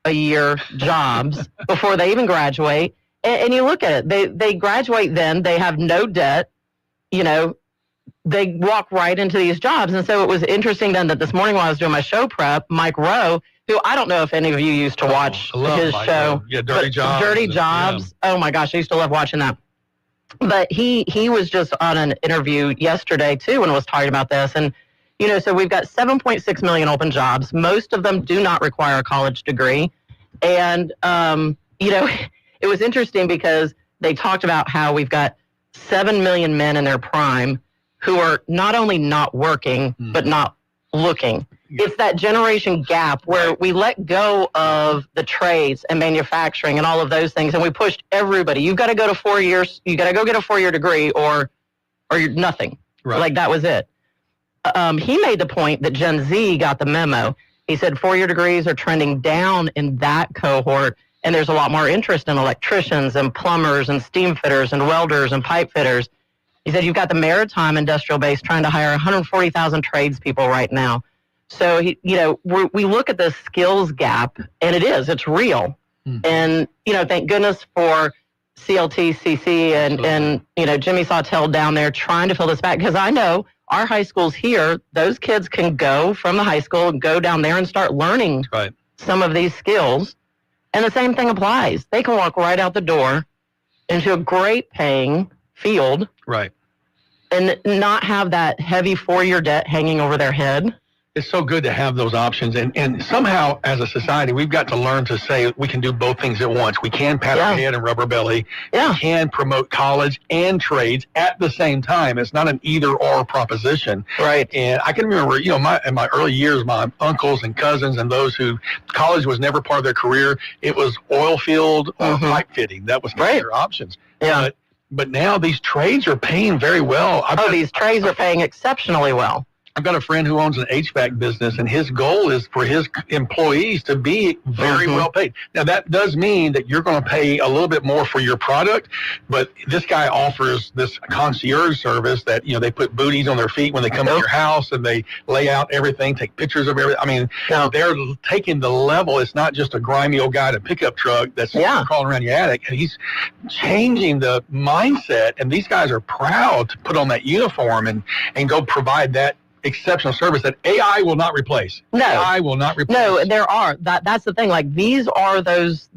a year jobs before they even graduate. And you look at it, they graduate then, they have no debt, you know, they walk right into these jobs. And so it was interesting then that this morning while I was doing my show prep, Mike Rowe, who I don't know if any of you used to watch his show. Yeah, Dirty Jobs. Dirty Jobs. Yeah. Oh my gosh, I used to love watching that. But he was just on an interview yesterday too and was talking about this. And, you know, so we've got 7.6 million open jobs. Most of them do not require a college degree. And, you know, it was interesting because they talked about how we've got 7 million men in their prime who are not only not working, but not looking. It's that generation gap where we let go of the trades and manufacturing and all of those things, and we pushed everybody. You've got to go to 4 years. You got to go get a 4-year degree, or you're nothing. Right. Like that was it. He made the point that Gen Z got the memo. He said 4-year degrees are trending down in that cohort, and there's a lot more interest in electricians and plumbers and steam fitters and welders and pipe fitters. He said you've got the maritime industrial base trying to hire 140,000 tradespeople right now. So, you know, we look at the skills gap, and it's real. And, you know, thank goodness for CLTCC and, you know, Jimmy Sawtell down there trying to fill this back. Because I know our high schools here, those kids can go from the high school and go down there and start learning some of these skills. And the same thing applies. They can walk right out the door into a great paying field. Right. And not have that heavy 4-year debt hanging over their head. It's so good to have those options. And somehow, as a society, we've got to learn to say we can do both things at once. We can pat our head and rub our belly. We can promote college and trades at the same time. It's not an either-or proposition. Right. And I can remember, you know, in my early years, my uncles and cousins and those who college was never part of their career, it was oil field or pipe fitting. That was their options. Yeah. But now these trades are paying very well. These trades are paying exceptionally well. I've got a friend who owns an HVAC business, and his goal is for his employees to be very well paid. Now, that does mean that you're going to pay a little bit more for your product, but this guy offers this concierge service that, they put booties on their feet when they come to your house, and they lay out everything, take pictures of everything. I mean, they're taking the level. It's not just a grimy old guy in a pickup truck that's crawling around your attic. And he's changing the mindset, and these guys are proud to put on that uniform and go provide that exceptional service that AI will not replace. No, AI will not replace. No, there are. That's the thing. Like these are those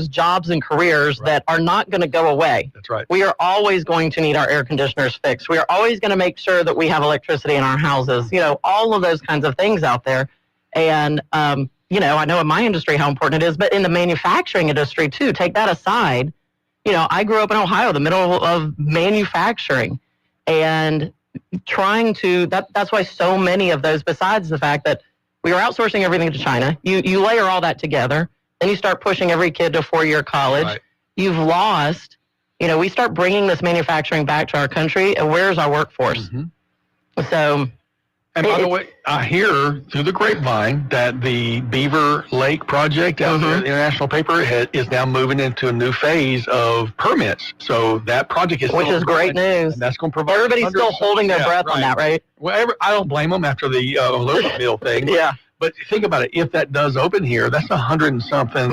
jobs and careers that are not going to go away. That's right. We are always going to need our air conditioners fixed. We are always going to make sure that we have electricity in our houses. All of those kinds of things out there. And I know in my industry how important it is, but in the manufacturing industry too. Take that aside. I grew up in Ohio, the middle of manufacturing, and trying to that's why so many of those, besides the fact that we are outsourcing everything to China, you layer all that together, then you start pushing every kid to 4-year college. Right. You've lost, we start bringing this manufacturing back to our country, and where's our workforce? So, and by the way, I hear through the grapevine that the Beaver Lake project out there, the international paper, is now moving into a new phase of permits. So that project is which is great news. And that's going to provide. Everybody's still holding their breath on that, right? Well, I don't blame them after the aluminum mill thing. But think about it. If that does open here, that's 100 and something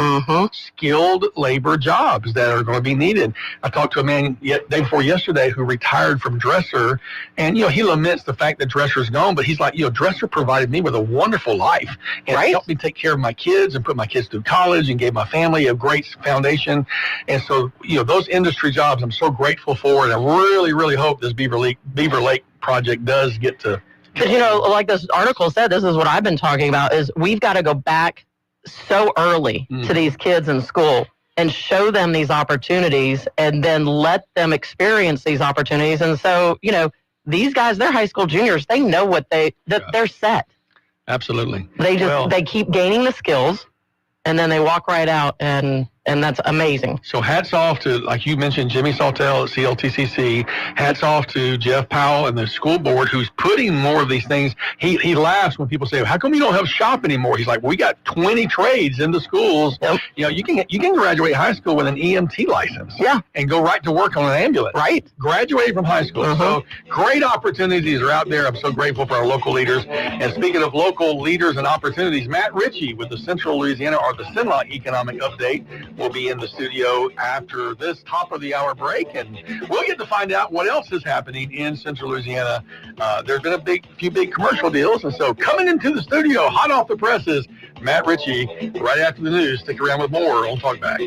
skilled labor jobs that are going to be needed. I talked to a man day before yesterday who retired from Dresser, and he laments the fact that Dresser's gone. But he's like, Dresser provided me with a wonderful life, and it helped me take care of my kids and put my kids through college and gave my family a great foundation. And so, those industry jobs, I'm so grateful for, and I really, really hope this Beaver Lake project does get to. Because, like this article said, this is what I've been talking about, is we've got to go back so early to these kids in school and show them these opportunities and then let them experience these opportunities. And so, these guys, they're high school juniors. They know what they're set. Absolutely. They keep gaining the skills, and then they walk right out, and that's amazing. So hats off to, like you mentioned, Jimmy Saltel at CLTCC. Hats off to Jeff Powell and the school board, who's putting more of these things. He laughs when people say, "How come you don't have shop anymore?" He's like, "We got 20 trades in the schools. Yep. You can graduate high school with an EMT license. And go right to work on an ambulance. Right. Graduate from high school. So great opportunities are out there. I'm so grateful for our local leaders. And speaking of local leaders and opportunities, Matt Ritchie with the Central Louisiana or the Central Economic Update will be in the studio after this top of the hour break, and we'll get to find out what else is happening in Central Louisiana. There's been a few big commercial deals, and so coming into the studio, hot off the presses, Matt Ritchie, right after the news. Stick around with more on Talkback.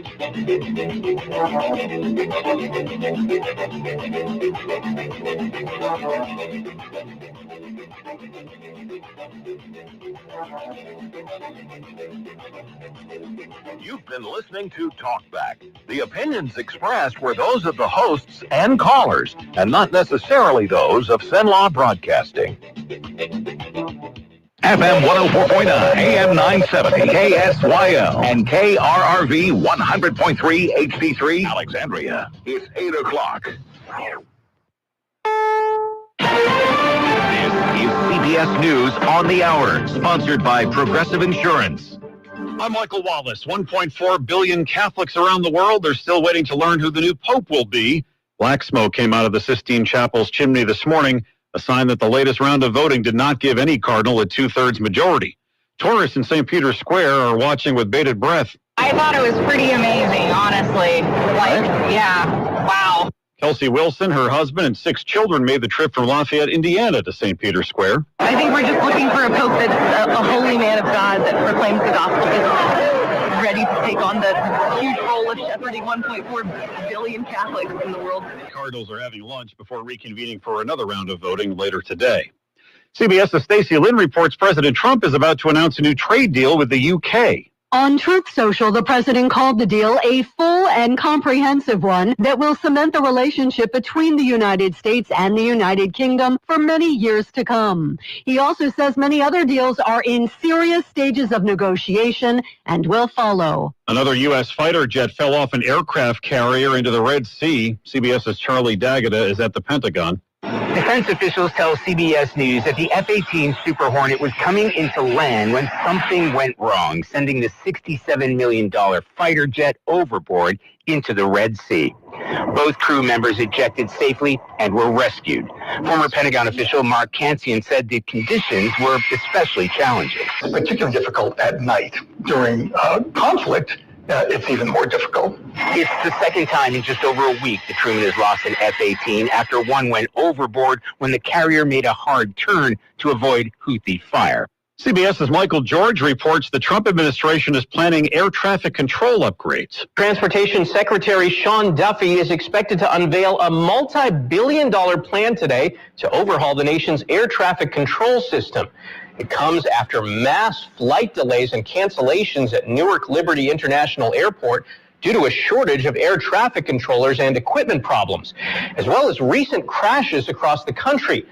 You've been listening to Talkback. The opinions expressed were those of the hosts and callers, and not necessarily those of Cenlaw Broadcasting. FM 104.9, AM 970, KSYL, and KRRV 100.3 HD3, Alexandria. It's 8 o'clock. This is CBS News on the Hour, sponsored by Progressive Insurance. I'm Michael Wallace. 1.4 billion Catholics around the world are still waiting to learn who the new pope will be. Black smoke came out of the Sistine Chapel's chimney this morning, a sign that the latest round of voting did not give any cardinal a two-thirds majority. Tourists in St. Peter's Square are watching with bated breath. I thought it was pretty amazing, honestly. Wow. Kelsey Wilson, her husband, and 6 children made the trip from Lafayette, Indiana to St. Peter's Square. I think we're just looking for a pope that's a holy man of God that proclaims the gospel, is ready to take on the huge role of shepherding 1.4 billion Catholics in the world. Cardinals are having lunch before reconvening for another round of voting later today. CBS's Stacey Lynn reports President Trump is about to announce a new trade deal with the UK. On Truth Social, the president called the deal a full and comprehensive one that will cement the relationship between the United States and the United Kingdom for many years to come. He also says many other deals are in serious stages of negotiation and will follow. Another U.S. fighter jet fell off an aircraft carrier into the Red Sea. CBS's Charlie D'Agata is at the Pentagon. Defense officials tell CBS News that the F-18 Super Hornet was coming into land when something went wrong, sending the $67 million fighter jet overboard into the Red Sea. Both crew members ejected safely and were rescued. Former Pentagon official Mark Kansian said the conditions were especially challenging. It's particularly difficult at night. During conflict, it's even more difficult. It's the second time in just over a week that Truman has lost an F-18 after one went overboard when the carrier made a hard turn to avoid Houthi fire. CBS's Michael George reports the Trump administration is planning air traffic control upgrades. Transportation Secretary Sean Duffy is expected to unveil a multi-billion-dollar plan today to overhaul the nation's air traffic control system. It comes after mass flight delays and cancellations at Newark Liberty International Airport due to a shortage of air traffic controllers and equipment problems, as well as recent crashes across the country.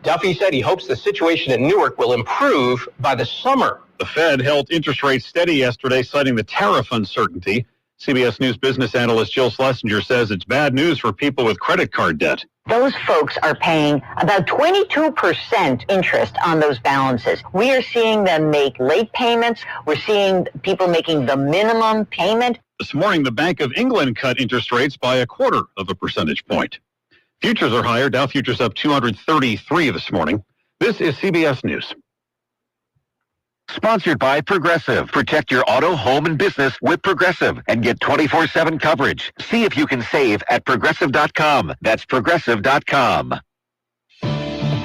Duffy said he hopes the situation at Newark will improve by the summer. The Fed held interest rates steady yesterday, citing the tariff uncertainty. CBS News business analyst Jill Schlesinger says it's bad news for people with credit card debt. Those folks are paying about 22% interest on those balances. We are seeing them make late payments. We're seeing people making the minimum payment. This morning, the Bank of England cut interest rates by 0.25 percentage point. Futures are higher. Dow futures up 233 this morning. This is CBS News. Sponsored by Progressive. Protect your auto, home, and business with Progressive and get 24/7 coverage. See if you can save at Progressive.com. That's Progressive.com.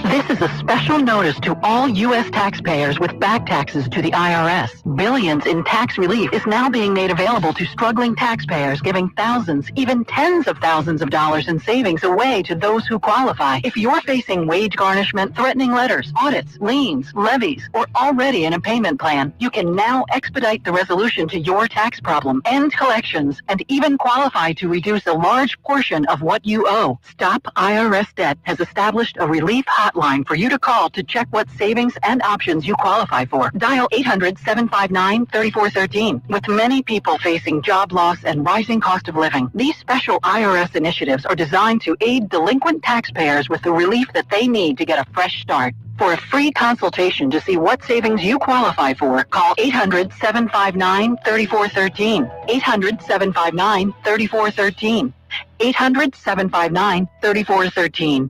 This is a special notice to all U.S. taxpayers with back taxes to the IRS. Billions in tax relief is now being made available to struggling taxpayers, giving thousands, even tens of thousands of dollars in savings away to those who qualify. If you're facing wage garnishment, threatening letters, audits, liens, levies, or already in a payment plan, you can now expedite the resolution to your tax problem, end collections, and even qualify to reduce a large portion of what you owe. Stop IRS Debt has established a relief hotline for you to call to check what savings and options you qualify for. Dial 800-759-3413. With many people facing job loss and rising cost of living, these special IRS initiatives are designed to aid delinquent taxpayers with the relief that they need to get a fresh start. For a free consultation to see what savings you qualify for, call 800-759-3413. 800-759-3413. 800-759-3413.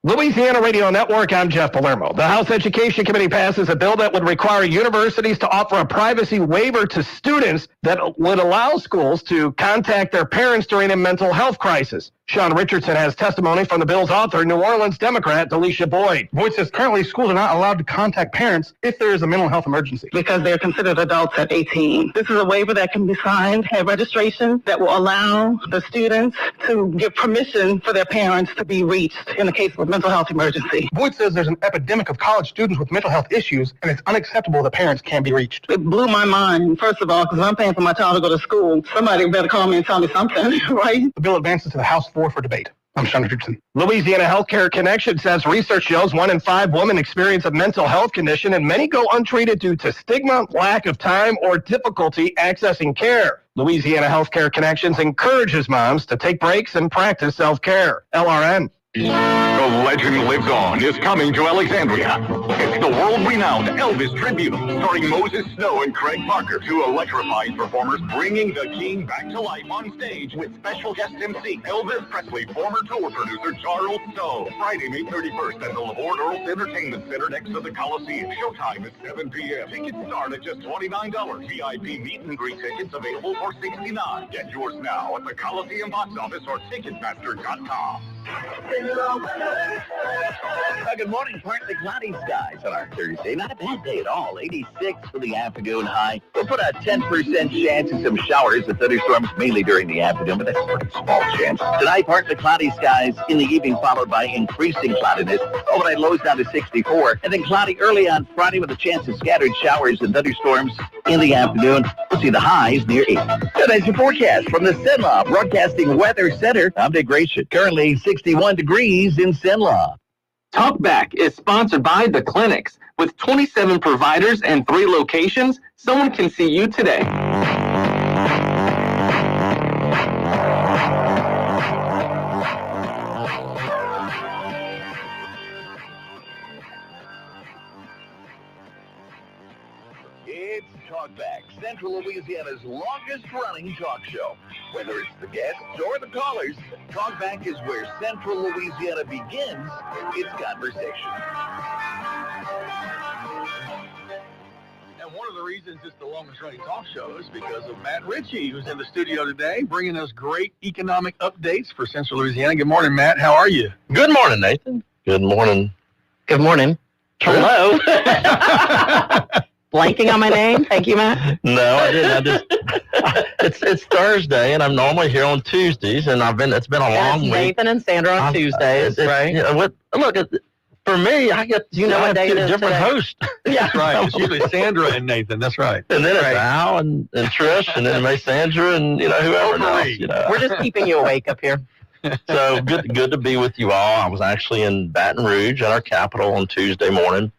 Louisiana Radio Network, I'm Jeff Palermo. The House Education Committee passes a bill that would require universities to offer a privacy waiver to students that would allow schools to contact their parents during a mental health crisis. Sean Richardson has testimony from the bill's author, New Orleans Democrat Delisha Boyd. Boyd says currently schools are not allowed to contact parents if there is a mental health emergency. Because they're considered adults at 18. This is a waiver that can be signed at registration that will allow the students to give permission for their parents to be reached in the case of a mental health emergency. Boyd says there's an epidemic of college students with mental health issues, and it's unacceptable that parents can't be reached. It blew my mind, first of all, because I'm paying for my child to go to school. Somebody better call me and tell me something, right? The bill advances to the House floor for debate. I'm Sean Richardson. Louisiana Healthcare Connection says research shows 1 in 5 women experience a mental health condition, and many go untreated due to stigma, lack of time, or difficulty accessing care. Louisiana Healthcare Connections encourages moms to take breaks and practice self-care. LRN. The legend lives on is coming to Alexandria. It's the world-renowned Elvis tribute, starring Moses Snow and Craig Parker, 2 electrifying performers bringing the king back to life on stage with special guest MC Elvis Presley, former tour producer Charles Snow. Friday, May 31st at the Lavore Earls Entertainment Center next to the Coliseum. Showtime at 7 p.m. Tickets start at just $29. VIP meet and greet tickets available for $69. Get yours now at the Coliseum box office or Ticketmaster.com. Good morning. Partly cloudy skies on our Thursday. Not a bad day at all. 86 for the afternoon high. We'll put a 10% chance of some showers and thunderstorms mainly during the afternoon, but that's a pretty small chance. Tonight, partly cloudy skies in the evening, followed by increasing cloudiness. Overnight lows down to 64. And then cloudy early on Friday with a chance of scattered showers and thunderstorms in the afternoon. We'll see the highs near 80. Tonight's your forecast from the Cenla Broadcasting Weather Center. I'm Dick Gratian. Currently 61 degrees in Cenla. Talkback is sponsored by The Clinics. With 27 providers and 3 locations, someone can see you today. It's Talkback, Central Louisiana's longest-running talk show. Whether it's the guests or the callers, Talkback is where Central Louisiana begins its conversation. And one of the reasons it's the longest-running talk show is because of Matt Ritchie, who's in the studio today, bringing us great economic updates for Central Louisiana. Good morning, Matt. How are you? Good morning, Nathan. Good morning. Good morning. Hello. Blanking on my name. Thank you, Matt. No, I didn't. It's Thursday, and I'm normally here on Tuesdays, and it's been a long week. Nathan and Sandra on Tuesdays, right? For me, I get what day it is different today? hosts. Yeah, that's right. It's usually Sandra and Nathan. That's right. And then it's Al and Trish, and then maybe Sandra, and whoever else. We're just keeping you awake up here. So good to be with you all. I was actually in Baton Rouge at our Capitol on Tuesday morning.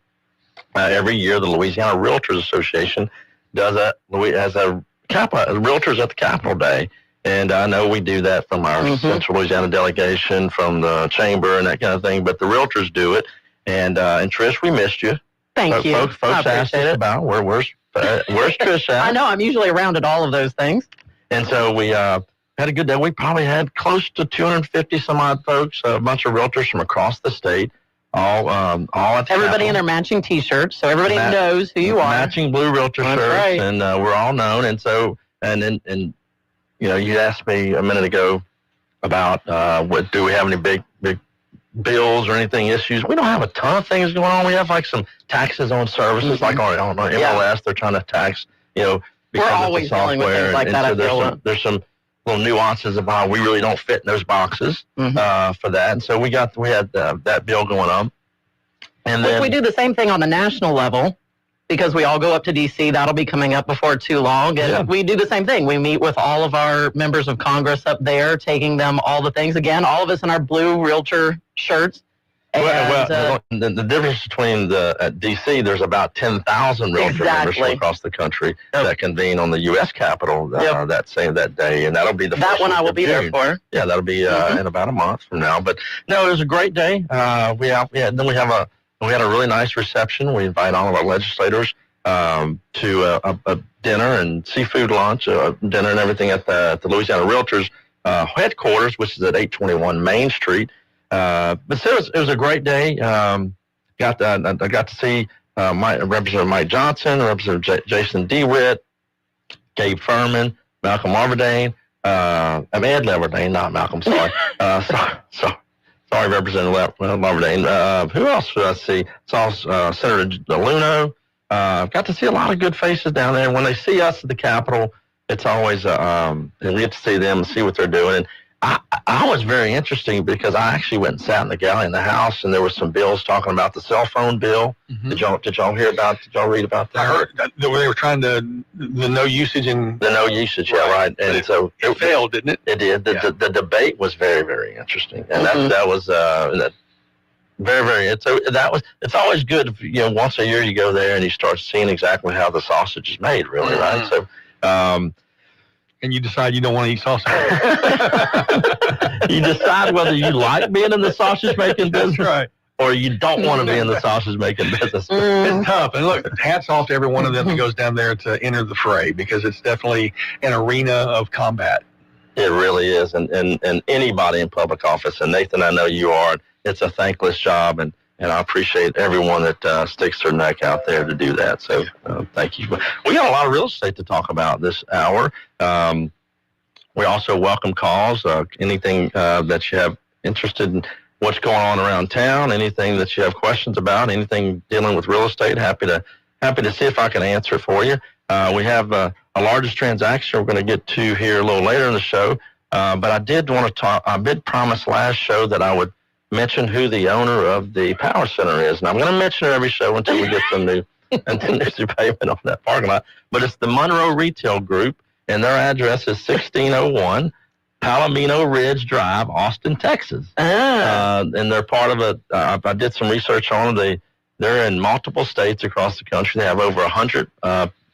Every year, the Louisiana Realtors Association does Realtors at the Capitol Day. And I know we do that from our Central Louisiana delegation, from the chamber and that kind of thing, but the Realtors do it. And Trish, we missed you. Thank you. Folks asked us about where's Trish at? I know, I'm usually around at all of those things. And so we had a good day. We probably had close to 250 some odd folks, a bunch of realtors from across the state, all at the everybody in their matching T-shirts, so everybody knows who you are. Matching blue realtor shirts, right. and we're all known. And so, and you asked me a minute ago about do we have any big bills or anything issues. We don't have a ton of things going on. We have like some taxes on services, like on MLS. They're trying to tax, because we're always of the software. dealing with things like that. So there's some little nuances about we really don't fit in those boxes for that. And so we had that bill going on. And then we do the same thing on the national level, because we all go up to D.C. That'll be coming up before too long. And we do the same thing. We meet with all of our members of Congress up there, taking them all the things. Again, all of us in our blue realtor shirts. The difference between at D.C., there's about 10,000 realtor members from across the country that convene on the U.S. Capitol that day, and that'll be the that one I will be there for. Yeah, that'll be in about a month from now. But no, it was a great day. We had a really nice reception. We invite all of our legislators to a dinner and seafood lunch, dinner and everything at the Louisiana Realtors headquarters, which is at 821 Main Street. But so it was a great day. I got to see Representative Mike Johnson, Representative Jason DeWitt, Gabe Furman, Malcolm Marverdane, Ed Leverdane, not Malcolm, sorry. Sorry, Representative Marverdane. Who else did I see? Saw Senator DeLuno. Got to see a lot of good faces down there. When they see us at the Capitol, it's always we get to see them and see what they're doing. And I was very interesting because I actually went and sat in the gallery in the House, and there were some bills talking about the cell phone bill. Did y'all hear about? Did y'all read about that? I heard that they were trying the no usage and the no usage. Yeah, right. And so it failed, didn't it? It did. The debate was very, very interesting, and that was very, very. It's always good if, once a year you go there and you start seeing exactly how the sausage is made. Really, right? So. And you decide you don't want to eat sausage. You decide whether you like being in the sausage-making business or you don't want to be in the sausage-making business. It's tough. And look, hats off to every one of them that goes down there to enter the fray, because it's definitely an arena of combat. It really is. And anybody in public office, and Nathan, I know you are, it's a thankless job, and I appreciate everyone that sticks their neck out there to do that. So thank you. We got a lot of real estate to talk about this hour. We also welcome calls, anything that you have interested in what's going on around town, anything that you have questions about, anything dealing with real estate. Happy to see if I can answer for you. We have a largest transaction we're going to get to here a little later in the show. But I did want to talk. I did promise last show that I would mention who the owner of the power center is. And I'm going to mention it every show until we get some new payment on that parking lot. But it's the Monroe Retail Group, and their address is 1601 Palomino Ridge Drive, Austin, Texas. And they're part of I did some research on them. They're in multiple states across the country. They have over 100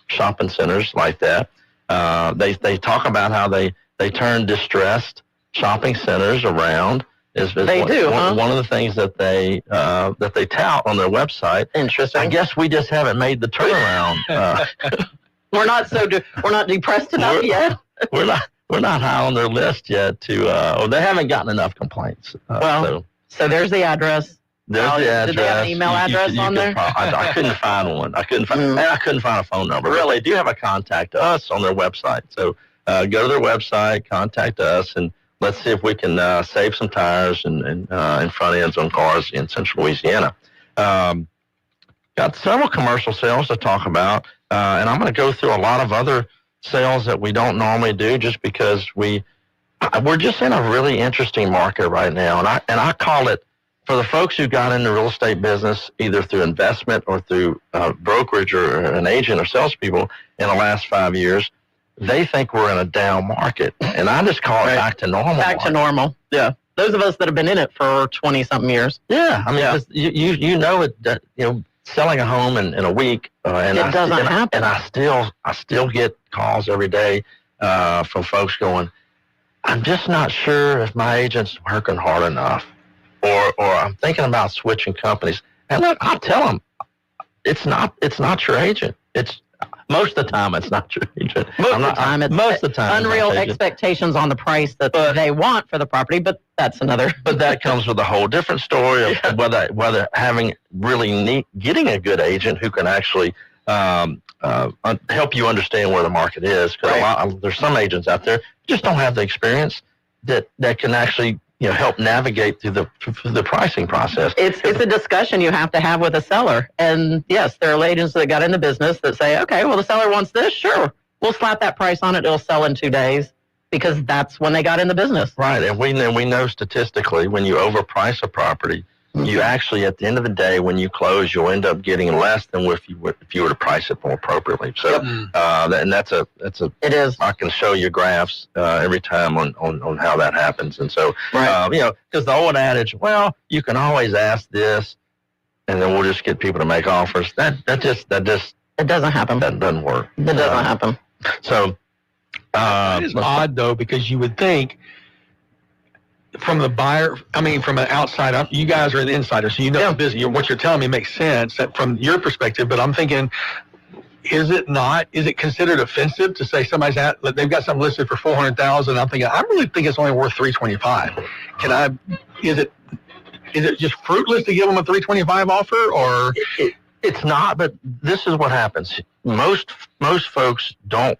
shopping centers like that. They talk about how they turn distressed shopping centers around They do, huh? One of the things that they tout on their website. Interesting. I guess we just haven't made the turnaround. We're not depressed enough yet. We're not high on their list yet or they haven't gotten enough complaints. So there's the address. There's the address. Did they have an email address on there? I couldn't find one. I couldn't find a phone number. Really, they do have a contact us on their website. So go to their website, contact us, and let's see if we can save some tires and front ends on cars in Central Louisiana. Got several commercial sales to talk about, and I'm going to go through a lot of other sales that we don't normally do, just because we're just in a really interesting market right now, and I call it, for the folks who got in the real estate business either through investment or through brokerage or an agent or salespeople in the last 5 years, they think we're in a down market, and I just call it back to normal. Back to normal. Yeah. Those of us that have been in it for 20-something years. Yeah. I mean, you know it. That, selling a home in a week, and it doesn't happen. And I still get calls every day from folks going, I'm just not sure if my agent's working hard enough, or I'm thinking about switching companies. And look, I'll tell them, it's not your agent. It's most of the time it's not your agent. Most of the time, unreal expectations on the price that they want for the property, but that's another. But that comes with a whole different story of whether having getting a good agent who can actually help you understand where the market is. Because there's some agents out there who just don't have the experience that can actually help navigate through the pricing process. It's a discussion you have to have with a seller. And yes, there are agents that got in the business that say, okay, well, the seller wants this. Sure, we'll slap that price on it. It'll sell in 2 days, because that's when they got in the business. Right. And we know statistically, when you overprice a property, you actually, at the end of the day, when you close, you'll end up getting less than if you were to price it more appropriately. So, and it is. I can show you graphs every time on how that happens. And so, because the old adage, well, you can always ask this, and then we'll just get people to make offers. That just it doesn't happen. That doesn't work. It doesn't happen. So, it's odd though, because you would think, from the buyer, from an outside, you guys are the insider, so you know the business. What you're telling me makes sense from your perspective, but I'm thinking, is it considered offensive to say they've got something listed for $400,000? I'm thinking, I really think it's only worth $325,000. Is it just fruitless to give them a $325,000 offer, or? It's not, but this is what happens. Most folks don't.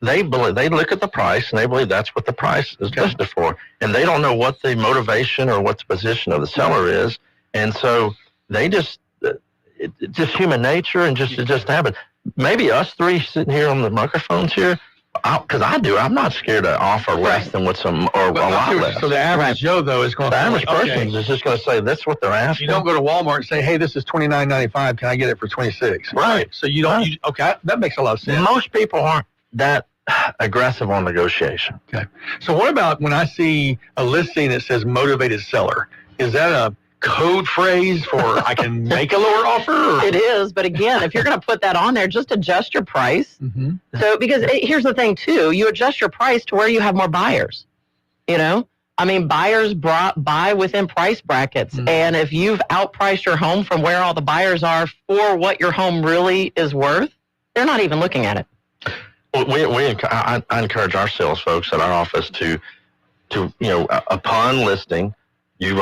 They look at the price and they believe that's what the price is listed for, and they don't know what the motivation or what the position of the seller is, and so they just it's just human nature, and it just happens. Maybe us three sitting here on the microphones here, because I'm not scared to offer less than what a lot less. So the average Joe though is going. The average person is just going to say that's what they're asking. You don't go to Walmart and say, "Hey, this is $29.95. Can I get it for $26?" Right. So you don't. That makes a lot of sense. Most people aren't that aggressive on negotiation. Okay. So what about when I see a listing that says motivated seller? Is that a code phrase for I can make a lower offer? Or? It is, but again, if you're going to put that on there, just adjust your price. Mm-hmm. So, because here's the thing too, you adjust your price to where you have more buyers. Buyers buy within price brackets, and if you've outpriced your home from where all the buyers are for what your home really is worth, they're not even looking at it. I encourage our sales folks at our office to upon listing, you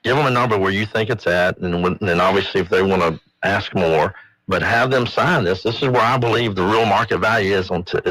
give them a number where you think it's at, and then obviously if they want to ask more, but have them sign this. This is where I believe the real market value is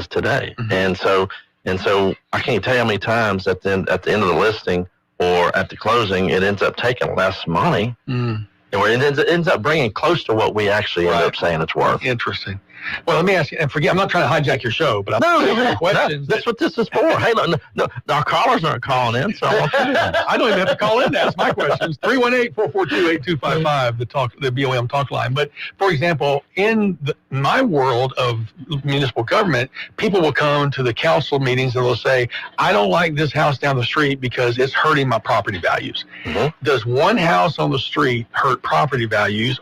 today, and so I can't tell you how many times at the end of the listing or at the closing it ends up taking less money, and where it ends up bringing close to what we actually end up saying it's worth. Interesting. Well, let me ask you, and forget, I'm not trying to hijack your show, but that's what this is for. Hey, look, no, our callers aren't calling in, so I don't even have to call in to ask my questions. 318-442-8255, the BOM talk line. But for example, in my world of municipal government, people will come to the council meetings and they'll say, I don't like this house down the street because it's hurting my property values. Mm-hmm. Does one house on the street hurt property values,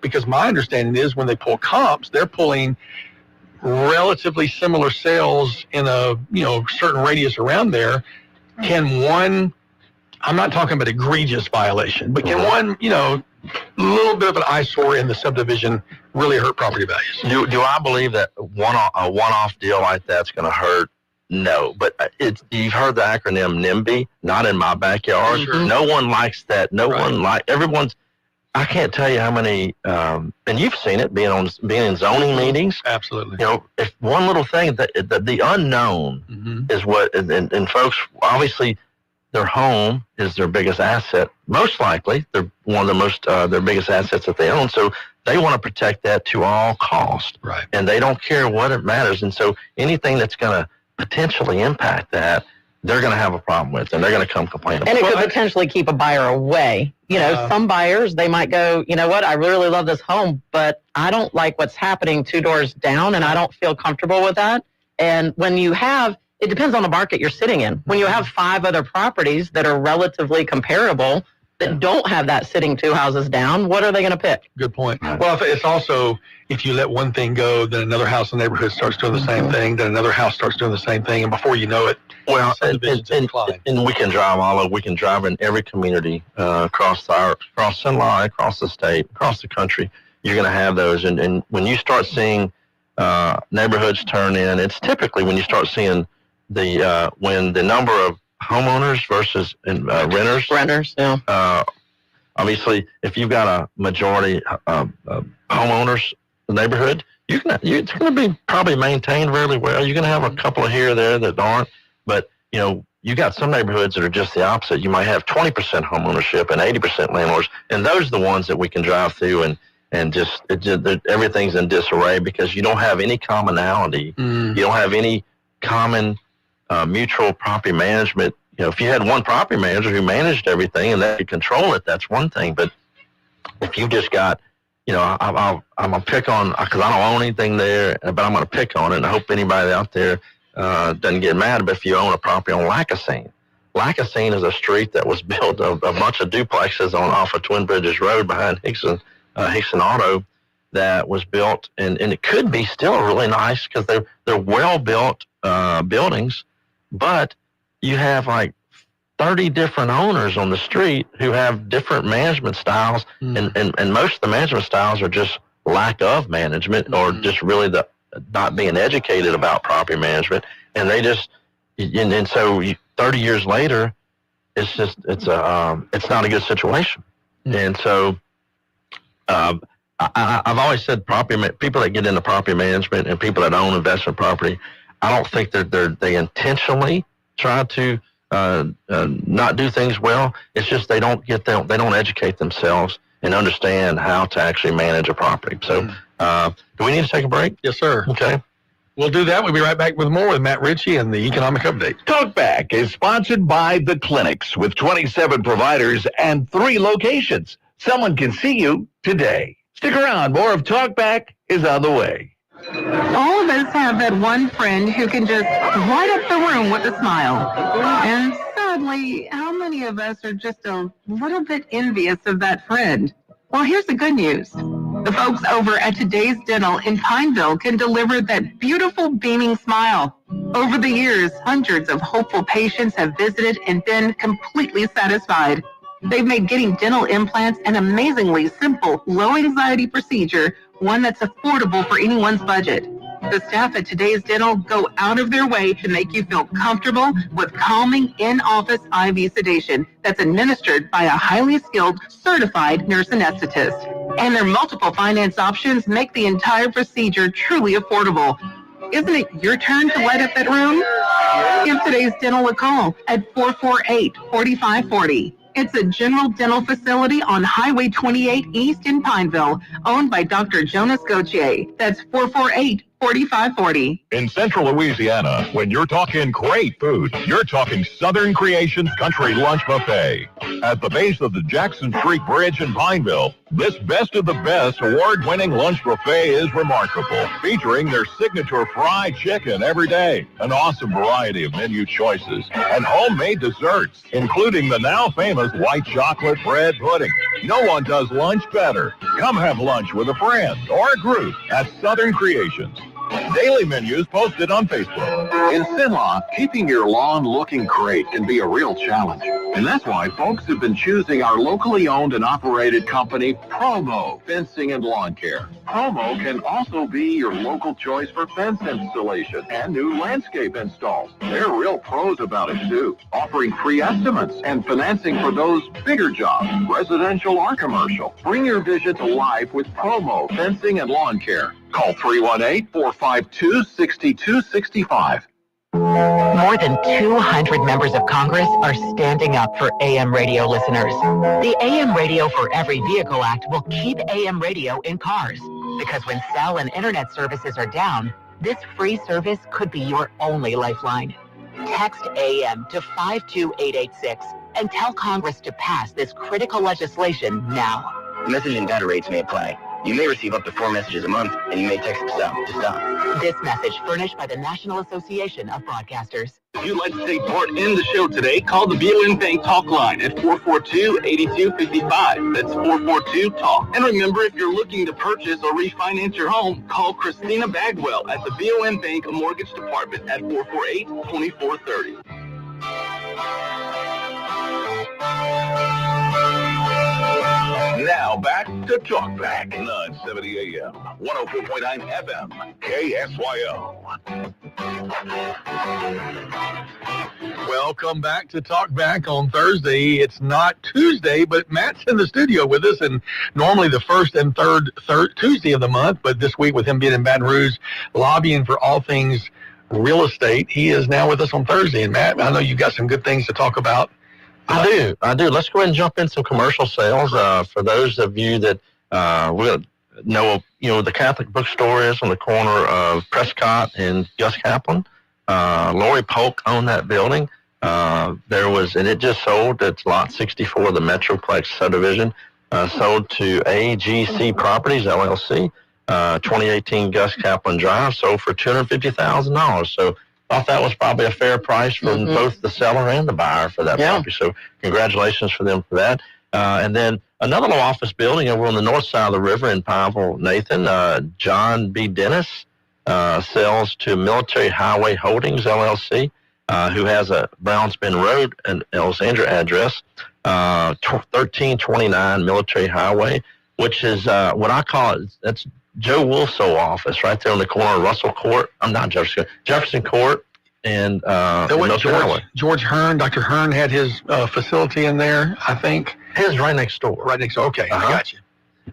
because my understanding is when they pull comps, they're pulling relatively similar sales in a certain radius around there. Can one I'm not talking about egregious violation, but can one, a little bit of an eyesore in the subdivision really hurt property values? Do I believe that a one-off deal like that's going to hurt? No, but you've heard the acronym NIMBY, not in my backyard. Sure. No one likes that. Everyone's. I can't tell you how many, and you've seen it being in zoning meetings. Absolutely. If one little thing, the unknown is what, and folks, obviously, their home is their biggest asset. Most likely, they're one of the their biggest assets that they own. So they want to protect that to all cost. Right. And they don't care what it matters. And so anything that's going to potentially impact that, they're going to have a problem with, and they're going to come complain about it. And it it. could potentially keep a buyer away. Some buyers, they might go, you know what, I really love this home, but I don't like what's happening 2 doors down, and I don't feel comfortable with that. And when you have, it depends on the market you're sitting in. When you have 5 other properties that are relatively comparable that don't have that sitting 2 houses down, what are they going to pick? Good point. Well, it's also, if you let one thing go, then another house in the neighborhood starts doing the same thing, then another house starts doing the same thing, and before you know it, and we can drive all over. We can drive in every community across Central, across the state, across the country. You're going to have those, and when you start seeing neighborhoods turn in, it's typically when you start seeing when the number of homeowners versus renters. Yeah. Obviously, if you've got a majority homeowners in the neighborhood, it's going to be probably maintained really well. You're going to have a couple of here or there that aren't, but you got some neighborhoods that are just the opposite. You might have 20% homeownership and 80% landlords, and those are the ones that we can drive through and just everything's in disarray because you don't have any commonality. You don't have any common mutual property management. If you had one property manager who managed everything and they could control it, that's one thing. But if you just got, I'm going to pick on, because I don't own anything there, but I'm going to pick on it, and I hope anybody out there doesn't get mad. But if you own a property on Lacassine is a street that was built of a bunch of duplexes off of Twin Bridges Road behind Hickson Auto that was built, and it could be still really nice because they're well-built buildings, but you have like 30 different owners on the street who have different management styles, and most of the management styles are just lack of management or just really not being educated about property management, and they just so 30 years later, it's not a good situation, and so I've always said people that get into property management and people that own investment property, I don't think they intentionally try to not do things well. It's just they don't educate themselves and understand how to actually manage a property. So, do we need to take a break? Yes, sir. Okay. We'll do that. We'll be right back with more with Matt Ritchie and the Economic Update. Talkback is sponsored by The Clinics with 27 providers and 3 locations. Someone can see you today. Stick around. More of Talkback is on the way. All of us have that one friend who can just light up the room with a smile. And sadly, how many of us are just a little bit envious of that friend? Well, here's the good news. The folks over at Today's Dental in Pineville can deliver that beautiful beaming smile. Over the years, hundreds of hopeful patients have visited and been completely satisfied. They've made getting dental implants an amazingly simple, low-anxiety procedure, one that's affordable for anyone's budget. The staff at Today's Dental go out of their way to make you feel comfortable with calming in-office IV sedation that's administered by a highly skilled, certified nurse anesthetist. And their multiple finance options make the entire procedure truly affordable. Isn't it your turn to light up that room? Give Today's Dental a call at 448-4540. It's a general dental facility on Highway 28 East in Pineville, owned by Dr. Jonas Gauthier. That's 448-4540. In Central Louisiana, when you're talking great food, you're talking Southern Creations Country Lunch Buffet. At the base of the Jackson Street Bridge in Pineville, this Best of the Best award-winning lunch buffet is remarkable, featuring their signature fried chicken every day, an awesome variety of menu choices, and homemade desserts, including the now famous white chocolate bread pudding. No one does lunch better. Come have lunch with a friend or a group at Southern Creations. Daily menus posted on Facebook. In Cenla, keeping your lawn looking great can be a real challenge. And that's why folks have been choosing our locally owned and operated company, Promo Fencing and Lawn Care. Promo can also be your local choice for fence installation and new landscape installs. They're real pros about it too, offering free estimates and financing for those bigger jobs, residential or commercial. Bring your vision to life with Promo Fencing and Lawn Care. Call 318-452-6265. More than 200 members of Congress are standing up for AM radio listeners. The AM Radio for Every Vehicle Act will keep AM radio in cars, because when cell and internet services are down, this free service could be your only lifeline. Text AM to 52886 and tell Congress to pass this critical legislation now. Message and data rates may apply. You may receive up to 4 messages a month, and you may text stop to stop. This message furnished by the National Association of Broadcasters. If you'd like to take part in the show today, call the BOM Bank Talk line at 442-8255. That's 442-TALK. And remember, if you're looking to purchase or refinance your home, call Christina Bagwell at the BOM Bank Mortgage Department at 448-2430. Now back to Talkback, 970 AM, 104.9 FM, KSYO. Welcome back to Talkback on Thursday. It's not Tuesday, but Matt's in the studio with us, and normally the first and third Tuesday of the month, but this week with him being in Baton Rouge, lobbying for all things real estate, he is now with us on Thursday. And Matt, I know you've got some good things to talk about. I do. Let's go ahead and jump in some commercial sales. For those of you that know, the Catholic bookstore is on the corner of Prescott and Gus Kaplan. Lori Polk owned that building. And it just sold. It's lot 64 of the Metroplex subdivision. Sold to AGC Properties, LLC. 2018 Gus Kaplan Drive, sold for $250,000. So thought that was probably a fair price for both the seller and the buyer for that property. So congratulations for them for that. And then another little office building over on the north side of the river in Pineville, Nathan, John B. Dennis sells to Military Highway Holdings, LLC, who has a Browns Bend Road and Alexandria address, 1329 Military Highway, which is what I call it, that's Joe Wolf's old office right there on the corner of Russell Court. I'm not Jefferson Court and George Hearn, Dr. Hearn had his facility in there, I think. His right next door. Right next door. Okay, I got you.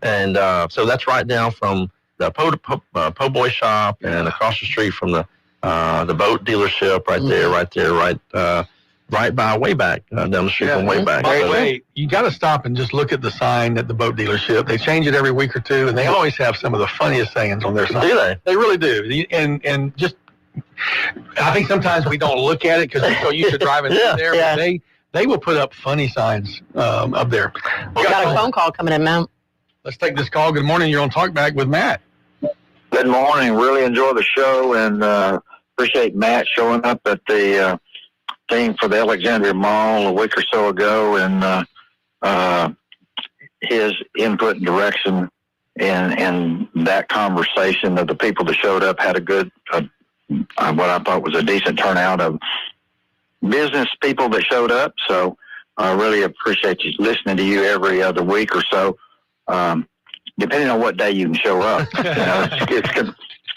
And so that's right down from the po' boy shop and across the street from the boat dealership right by Wayback, down the street from Wayback. By the way, you got to stop and just look at the sign at the boat dealership. They change it every week or two, and they always have some of the funniest sayings on their sign. Do they? They really do. And just, I think sometimes we don't look at it because we're so used to driving through there. But they will put up funny signs up there. We got a phone call coming in, Matt. Let's take this call. Good morning. You're on Talkback with Matt. Good morning. Really enjoy the show, and appreciate Matt showing up at the thing for the Alexandria Mall a week or so ago, and his input and direction in that conversation of the people that showed up had a good, what I thought was a decent turnout of business people that showed up. So I really appreciate you listening to you every other week or so, depending on what day you can show up.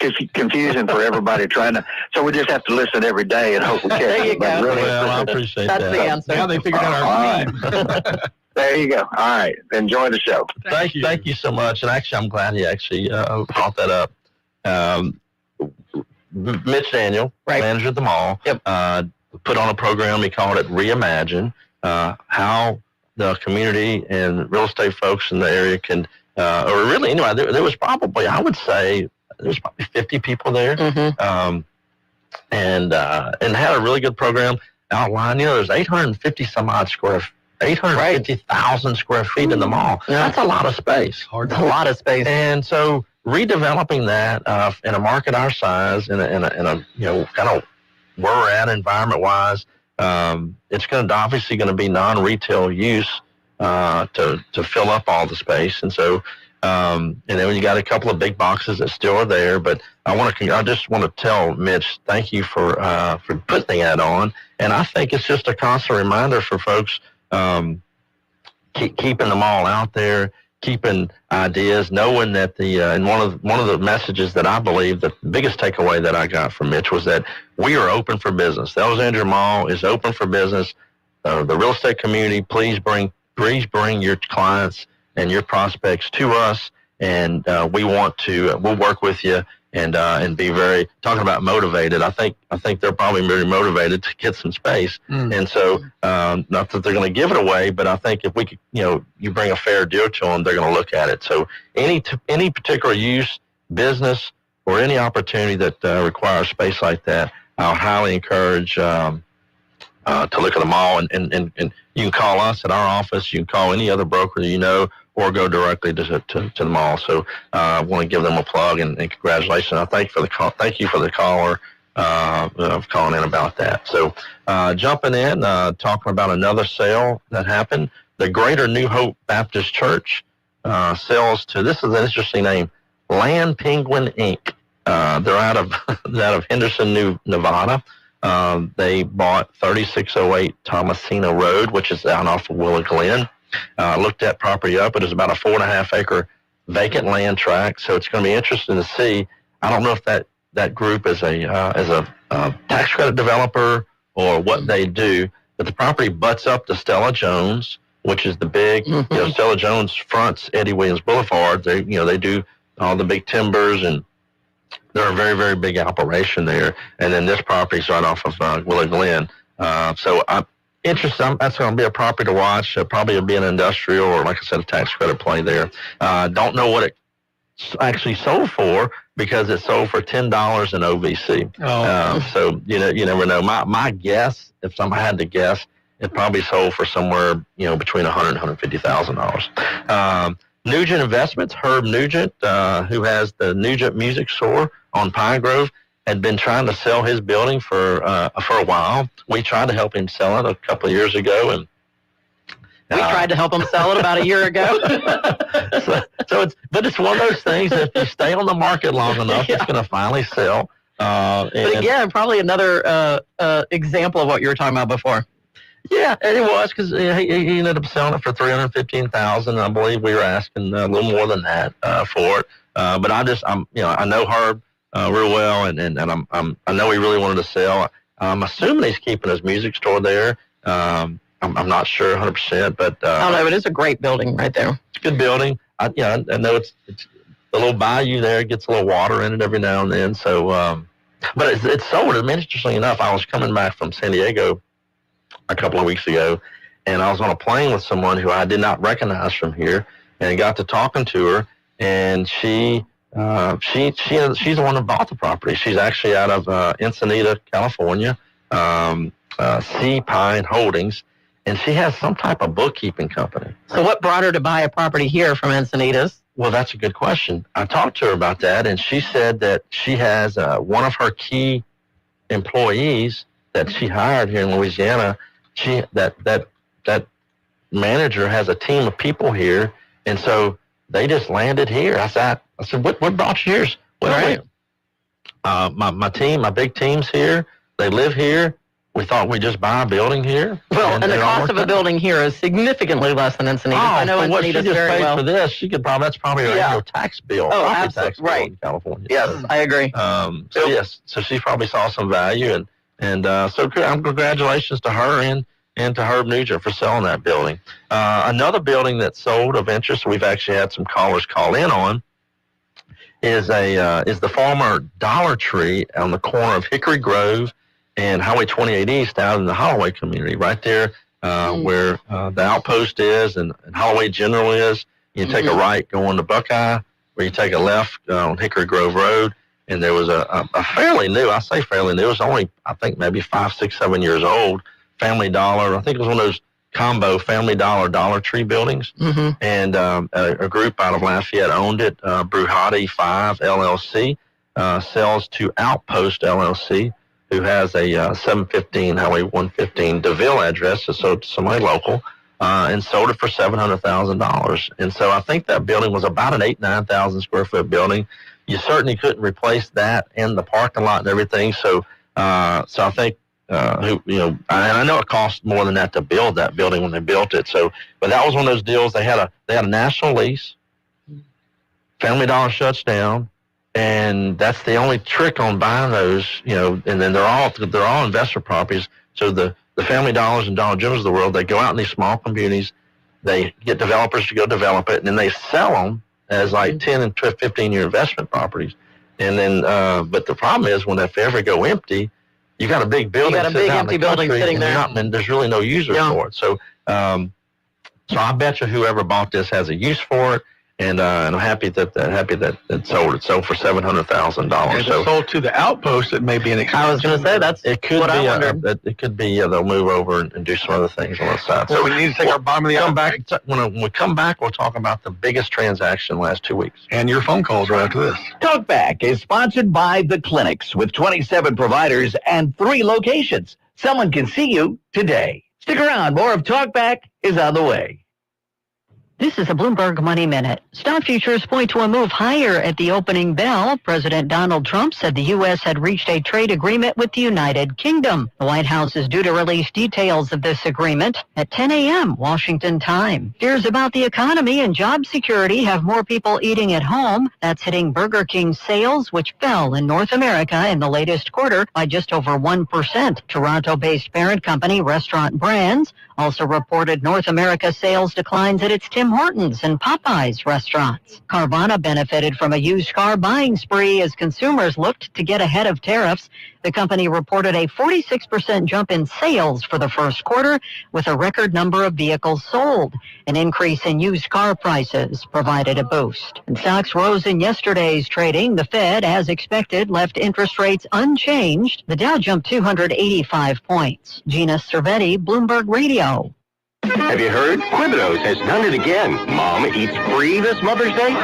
It's confusing for everybody trying to, so we just have to listen every day and hope we catch it. There you go. Really I appreciate That's that. the answer. Now they figured out our theme. There you go. All right. Enjoy the show. Thank you so much. And actually, I'm glad he actually brought that up. Mitch Daniel, manager of the mall, put on a program. He called it Reimagine, how the community and real estate folks in the area can, or really anyway, there was probably, I would say, there's probably 50 people there, and had a really good program outlined. There's 850,000 square feet in the mall. That's a lot of space. A lot of space. And so redeveloping that in a market our size, in a kind of where we're at environment wise, it's obviously going to be non-retail use to fill up all the space. And so And then you got a couple of big boxes that still are there. But I just want to tell Mitch, thank you for putting that on. And I think it's just a constant reminder for folks, keeping them all out there, keeping ideas, knowing that and one of the messages that I believe the biggest takeaway that I got from Mitch was that we are open for business. The Alexandria Mall is open for business. The real estate community, please bring your clients and your prospects to us, and we'll work with you and be very, talking about motivated. I think they're probably very motivated to get some space, and so not that they're going to give it away, but I think if we could, you bring a fair deal to them, they're going to look at it. So any particular use, business, or any opportunity that requires space like that, I'll highly encourage to look at the mall, and you can call us at our office. You can call any other broker or go directly to the mall. So I want to give them a plug and congratulations. I thank you for the caller of calling in about that. So jumping in, talking about another sale that happened. The Greater New Hope Baptist Church sells to, this is an interesting name, Land Penguin Inc. They're out of Henderson, Nevada. They bought 3608 Thomasina Road, which is down off of Willow Glen. Looked that property up. It is about a 4.5 acre vacant land tract. So it's going to be interesting to see. I don't know if that group is a tax credit developer or what they do, but the property butts up to Stella Jones, which is the big, Stella Jones fronts Eddie Williams Boulevard. They do all the big timbers, and they're a very, very big operation there. And then this property is right off of Willow Glen. So I'm interested. That's going to be a property to watch. Probably will be an industrial or, like I said, a tax credit play there. Don't know what it actually sold for because it sold for $10 in OVC. So you never know. My guess, if somebody had to guess, it probably sold for somewhere between $100,000 and $150,000. Nugent Investments, Herb Nugent, who has the Nugent Music Store on Pine Grove, had been trying to sell his building for a while. We tried to help him sell it a couple of years ago, and we tried to help him sell it about a year ago. But it's one of those things that if you stay on the market long enough, it's going to finally sell. But again, probably another example of what you were talking about before. Yeah, and it was because he ended up selling it for $315,000. I believe we were asking a little more than that for it. But I know Herb real well, and I know he really wanted to sell. I'm assuming he's keeping his music store there. I'm not sure 100%, but I don't know. But it's a great building right there. It's a good building. I know it's a little bayou there. It gets a little water in it every now and then. So, but it's sold. Interestingly enough, I was coming back from San Diego a couple of weeks ago, and I was on a plane with someone who I did not recognize from here, and got to talking to her, and she's the one that bought the property. She's actually out of Encinitas, California, Sea Pine Holdings, and she has some type of bookkeeping company. So what brought her to buy a property here from Encinitas? Well, that's a good question. I talked to her about that, and she said that she has one of her key employees that she hired here in Louisiana. That manager has a team of people here, and so they just landed here. I said, what brought you here? Well, my big team's here. They live here. We thought we'd just buy a building here. Well, and the cost of a building here is significantantly less than Encinitas. I know Encinitas what she just very paid well. For this, that's probably her annual tax bill. Oh, absolutely. Tax bill in California. Yes, I agree. So she probably saw some value, and so congratulations to her and to Herb Nugent for selling that building. Another building that sold of interest, we've actually had some callers call in on, is the former Dollar Tree on the corner of Hickory Grove and Highway 28 East out in the Holloway community, right there where the outpost is and Holloway General is. You take a right going to Buckeye, or you take a left on Hickory Grove Road. And there was a fairly new, I say fairly new, it was only, I think, maybe 5, 6, 7 years old, Family Dollar. I think it was one of those combo Family Dollar Dollar Tree buildings. And a group out of Lafayette owned it. Bruhati 5 LLC sells to Outpost LLC, who has a 715 Highway 115 DeVille address, so somebody local. and sold it for $700,000. And so I think that building was about an 9,000 square foot building. You certainly couldn't replace that and the parking lot and everything. So I think, and I know it cost more than that to build that building when they built it. So, but that was one of those deals. They had a national lease. Family Dollar shuts down, and that's the only trick on buying those. And then they're all investor properties. So the Family Dollars and Dollar Generals of the world, they go out in these small communities, they get developers to go develop it, and then they sell them as like 10 and 15-year investment properties. And then, but the problem is when if they ever go empty, you got a big building. You got a big empty building sitting there. And there's really no users for it. So, so I bet you whoever bought this has a use for it. And I'm happy that sold. It sold for $700,000. If it sold to the Outpost, it may be an expensive. I was going to say that's it could what be. I wondered. It could be. They'll move over and do some other things on the side. So we need to take our bottom of the hour back. When we come back, we'll talk about the biggest transaction in the last 2 weeks. And your phone calls right after this. Talkback is sponsored by The Clinics with 27 providers and 3 locations. Someone can see you today. Stick around. More of Talkback is on the way. This is a Bloomberg Money Minute. Stock futures point to a move higher at the opening bell. President Donald Trump said the U.S. had reached a trade agreement with the United Kingdom. The White House is due to release details of this agreement at 10 a.m. Washington time. Fears about the economy and job security have more people eating at home. That's hitting Burger King's sales, which fell in North America in the latest quarter by just over 1%. Toronto-based parent company Restaurant Brands also reported North America sales declines at its Tim Hortons and Popeyes restaurants. Carvana benefited from a used car buying spree as consumers looked to get ahead of tariffs. The company reported a 46% jump in sales for the first quarter, with a record number of vehicles sold. An increase in used car prices provided a boost. And stocks rose in yesterday's trading. The Fed, as expected, left interest rates unchanged. The Dow jumped 285 points. Gina Cervetti, Bloomberg Radio. Have you heard? Quibidos has done it again. Mom eats free this Mother's Day?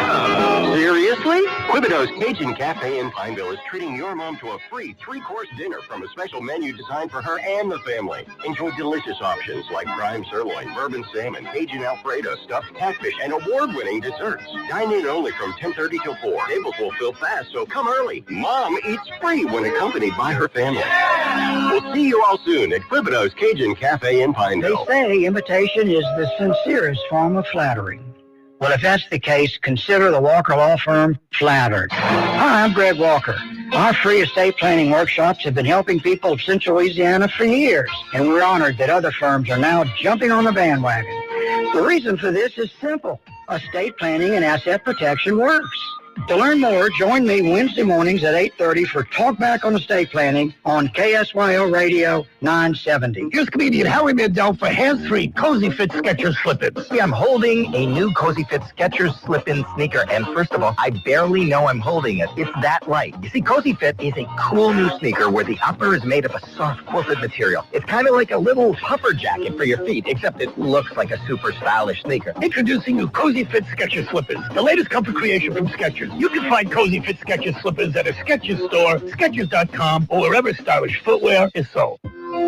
Seriously? Quibidos Cajun Cafe in Pineville is treating your mom to a free 3-course dinner from a special menu designed for her and the family. Enjoy delicious options like prime sirloin, bourbon salmon, Cajun Alfredo, stuffed catfish, and award-winning desserts. Dine in only from 10:30 till 4. Tables will fill fast, so come early. Mom eats free when accompanied by her family. We'll see you all soon at Quibidos Cajun Cafe in Pineville. They say imitation is the sincerest form of flattery. Well, if that's the case, consider the Walker Law Firm flattered. Hi, I'm Greg Walker. Our free estate planning workshops have been helping people of Central Louisiana for years, and we're honored that other firms are now jumping on the bandwagon. The reason for this is simple. Estate planning and asset protection works. To learn more, join me Wednesday mornings at 8:30 for Talkback on Estate Planning on KSYO Radio 970. Here's comedian Howie Mandel for hands-free Cozy Fit Skechers slip-ins. See, I'm holding a new Cozy Fit Skechers slip-in sneaker, and first of all, I barely know I'm holding it. It's that light. You see, Cozy Fit is a cool new sneaker where the upper is made of a soft quilted material. It's kind of like a little puffer jacket for your feet, except it looks like a super stylish sneaker. Introducing new Cozy Fit Skechers slip-ins, the latest comfort creation from Skechers. You can find Cozy Fit Skechers slippers at a Skechers store, Skechers.com, or wherever stylish footwear is sold.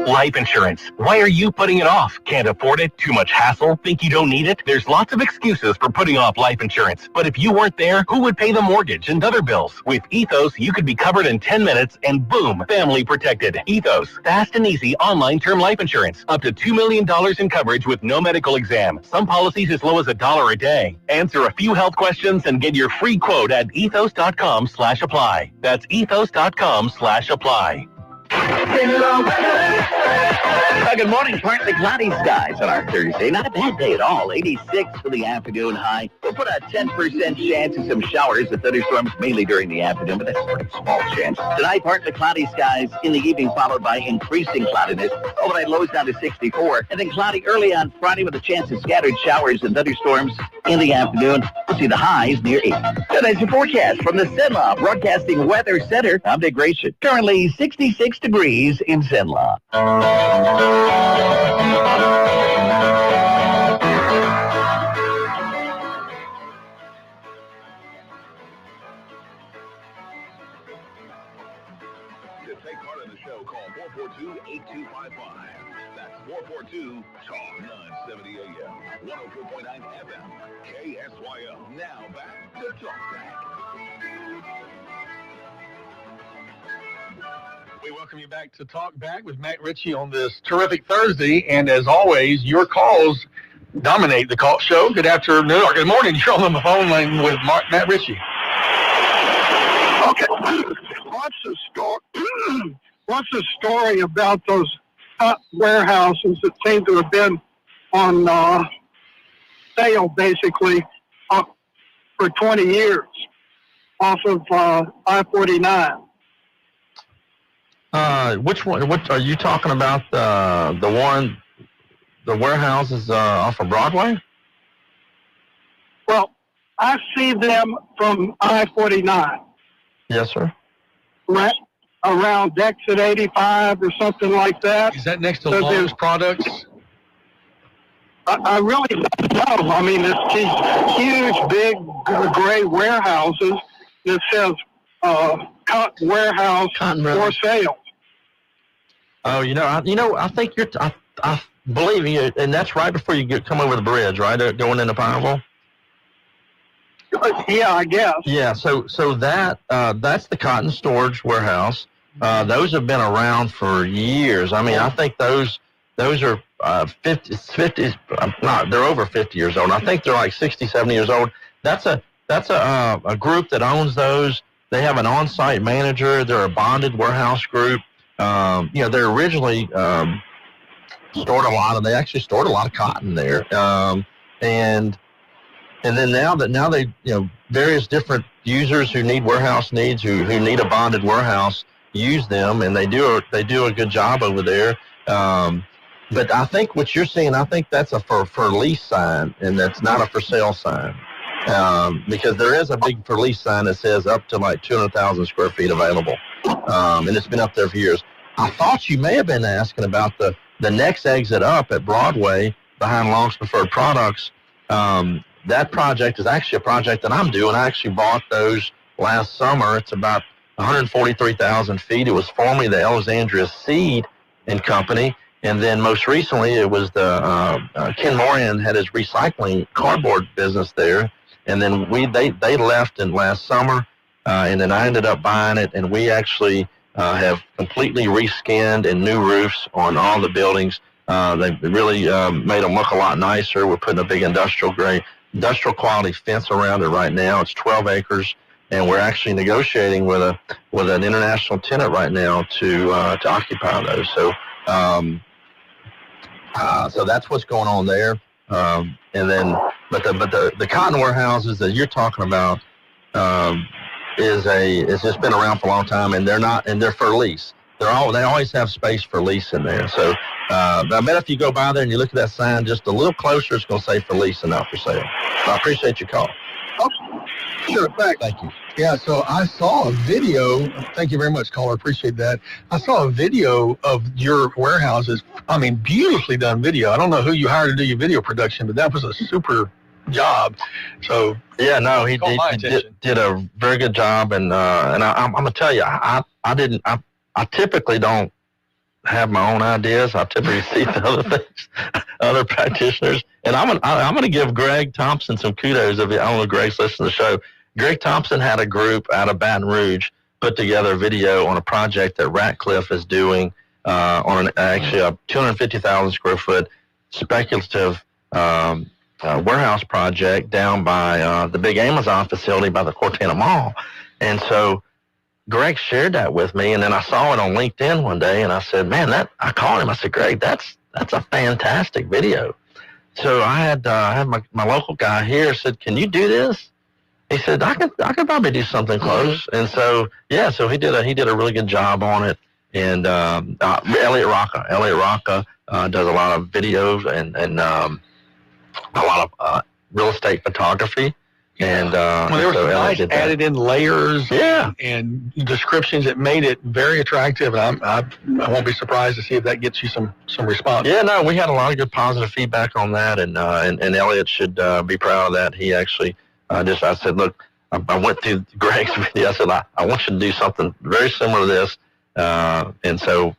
Life insurance. Why are you putting it off? Can't afford it? Too much hassle? Think you don't need it? There's lots of excuses for putting off life insurance. But if you weren't there, who would pay the mortgage and other bills? With Ethos, you could be covered in 10 minutes and boom, family protected. Ethos, fast and easy online term life insurance. Up to $2 million in coverage with no medical exam. Some policies as low as $1 a day. Answer a few health questions and get your free quote at ethos.com/apply. That's ethos.com/apply. Good morning. Partly cloudy skies on our Thursday. Not a bad day at all. 86 for the afternoon high. We'll put a 10% chance of some showers and thunderstorms mainly during the afternoon, but that's a pretty small chance. Tonight, partly cloudy skies in the evening, followed by increasing cloudiness. Overnight lows down to 64. And then cloudy early on Friday with a chance of scattered showers and thunderstorms in the afternoon. We'll see the highs near 80. Tonight's your forecast from the Cenla Broadcasting Weather Center. I'm Dick Grayson. Currently 66 degrees in Cenla. To take part in the show, call 442-8255. That's 442 Talk 970 AM, 104.9 FM, KSYO. Now back to Talkback. We welcome you back to Talk Back with Matt Ritchie on this terrific Thursday. And as always, your calls dominate the call show. Good afternoon or good morning. You're on the phone line with Matt Ritchie. Okay. What's the story about those warehouses that seem to have been on sale basically for 20 years off of I-49? Which one? What are you talking about? The warehouses off of Broadway? Well, I see them from I-49. Yes, sir. Right around exit 85 or something like that. Is that next to Lowe's Products? I really don't know. I mean, it's these huge, big, gray warehouses that says Cotton Warehouse for sale. Oh, I think I believe you, and that's right before you come over the bridge, right? Going into Pineville. Yeah, I guess. Yeah, so that's the cotton storage warehouse. Those have been around for years. I mean, I think those are 50, they're over 50 years old. I think they're like 60, 70 years old. That's a group that owns those. They have an on-site manager. They're a bonded warehouse group. They originally they actually stored a lot of cotton there. And then now they, various different users who need warehouse needs, who need a bonded warehouse, use them, and they do a good job over there. But I think what you're seeing, I think that's a for lease sign, and that's not a for sale sign. Because there is a big for lease sign that says up to like 200,000 square feet available. And it's been up there for years. I thought you may have been asking about the next exit up at Broadway behind Long's Preferred Products. That project is actually a project that I'm doing. I actually bought those last summer. It's about 143,000 feet. It was formerly the Alexandria Seed and Company. And then most recently it was the Ken Moran had his recycling cardboard business there. And then they left in last summer. And then I ended up buying it, and we actually have completely reskinned and new roofs on all the buildings. They really made them look a lot nicer. We're putting a big industrial quality fence around it right now. It's 12 acres, and we're actually negotiating with an international tenant right now to occupy those. So so that's what's going on there. And then, but the cotton warehouses that you're talking about it's just been around for a long time, and they're for lease. They always have space for lease in there. So I bet if you go by there and you look at that sign just a little closer, it's going to say for lease and not for sale. So I appreciate your call. Okay. Sure, thanks. Thank you. Yeah, so I saw a video. Thank you very much, caller. Appreciate that. I saw a video of your warehouses. I mean, beautifully done video. I don't know who you hired to do your video production, but that was a super job. So yeah, no, he did a very good job, and I'm gonna tell you, I typically don't have my own ideas. I typically see the other things, other practitioners, and I'm gonna give Greg Thompson some kudos. I don't know if Greg's listening to the show. Greg Thompson had a group out of Baton Rouge put together a video on a project that Ratcliffe is doing on actually a 250,000 square foot speculative warehouse project down by the big Amazon facility by the Cortana Mall. And so Greg shared that with me, and then I saw it on LinkedIn one day, and I said, man, I called him. I said, Greg, that's a fantastic video. So I had my local guy here said, can you do this? He said, I could probably do something close. And so, yeah, so he did a really good job on it. And Elliot Rocca does a lot of videos and a lot of real estate photography. And there were some nice added in layers, yeah, and descriptions that made it very attractive. And I won't be surprised to see if that gets you some response. Yeah, no, we had a lot of good positive feedback on that, and Elliot should be proud of that. He actually I said, look, I went through Greg's video. I said, I want you to do something very similar to this. And so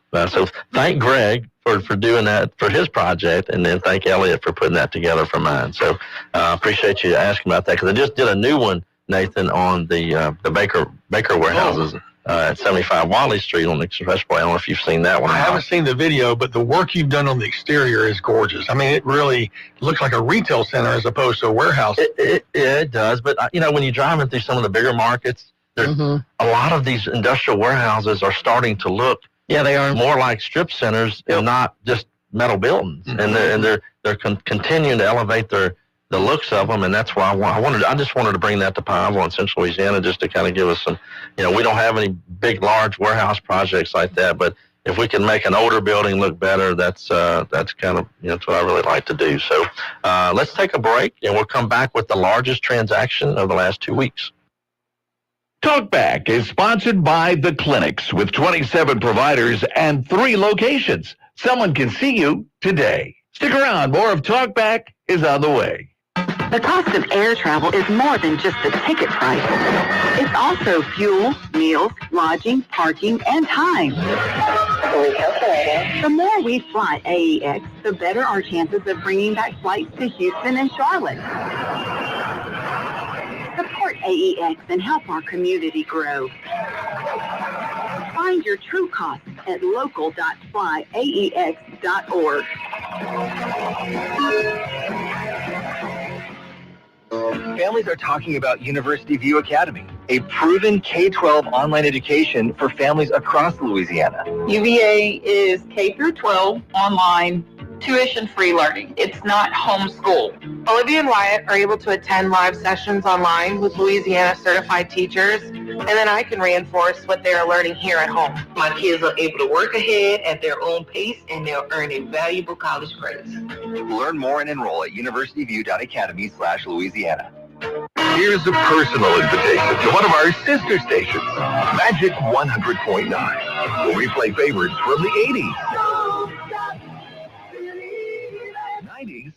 thank Greg for doing that for his project, and then thank Elliot for putting that together for mine. So appreciate you asking about that, because I just did a new one, Nathan, on the Baker warehouses at 75 Wally Street on the Expressway. I don't know if you've seen that one. I haven't seen the video, but the work you've done on the exterior is gorgeous. I mean, it really looks like a retail center as opposed to a warehouse. It does, but when you're driving through some of the bigger markets, there's a lot of these industrial warehouses are starting to look they are more like strip centers and not just metal buildings. And they're continuing to elevate the looks of them, and that's why I just wanted to bring that to Pineville and Central Louisiana, just to kind of give us some, we don't have any big, large warehouse projects like that, but if we can make an older building look better, that's kind of, that's what I really like to do. So let's take a break, and we'll come back with the largest transaction of the last 2 weeks. Talkback is sponsored by The Clinics, with 27 providers and 3 locations. Someone can see you today. Stick around. More of Talkback is on the way. The cost of air travel is more than just the ticket price. It's also fuel, meals, lodging, parking, and time. The more we fly AEX, the better our chances of bringing back flights to Houston and Charlotte. Support AEX and help our community grow. Find your true cost at local.flyaex.org. Families are talking about University View Academy, a proven K-12 online education for families across Louisiana. UVA is K through 12 online, tuition-free learning. It's not homeschool. Olivia and Wyatt are able to attend live sessions online with Louisiana certified teachers, and then I can reinforce what they are learning here at home. My kids are able to work ahead at their own pace, and they'll earn invaluable college credits. Learn more and enroll at universityview.academy/Louisiana. Here's a personal invitation to one of our sister stations, Magic 100.9, where we play favorites from the 80s.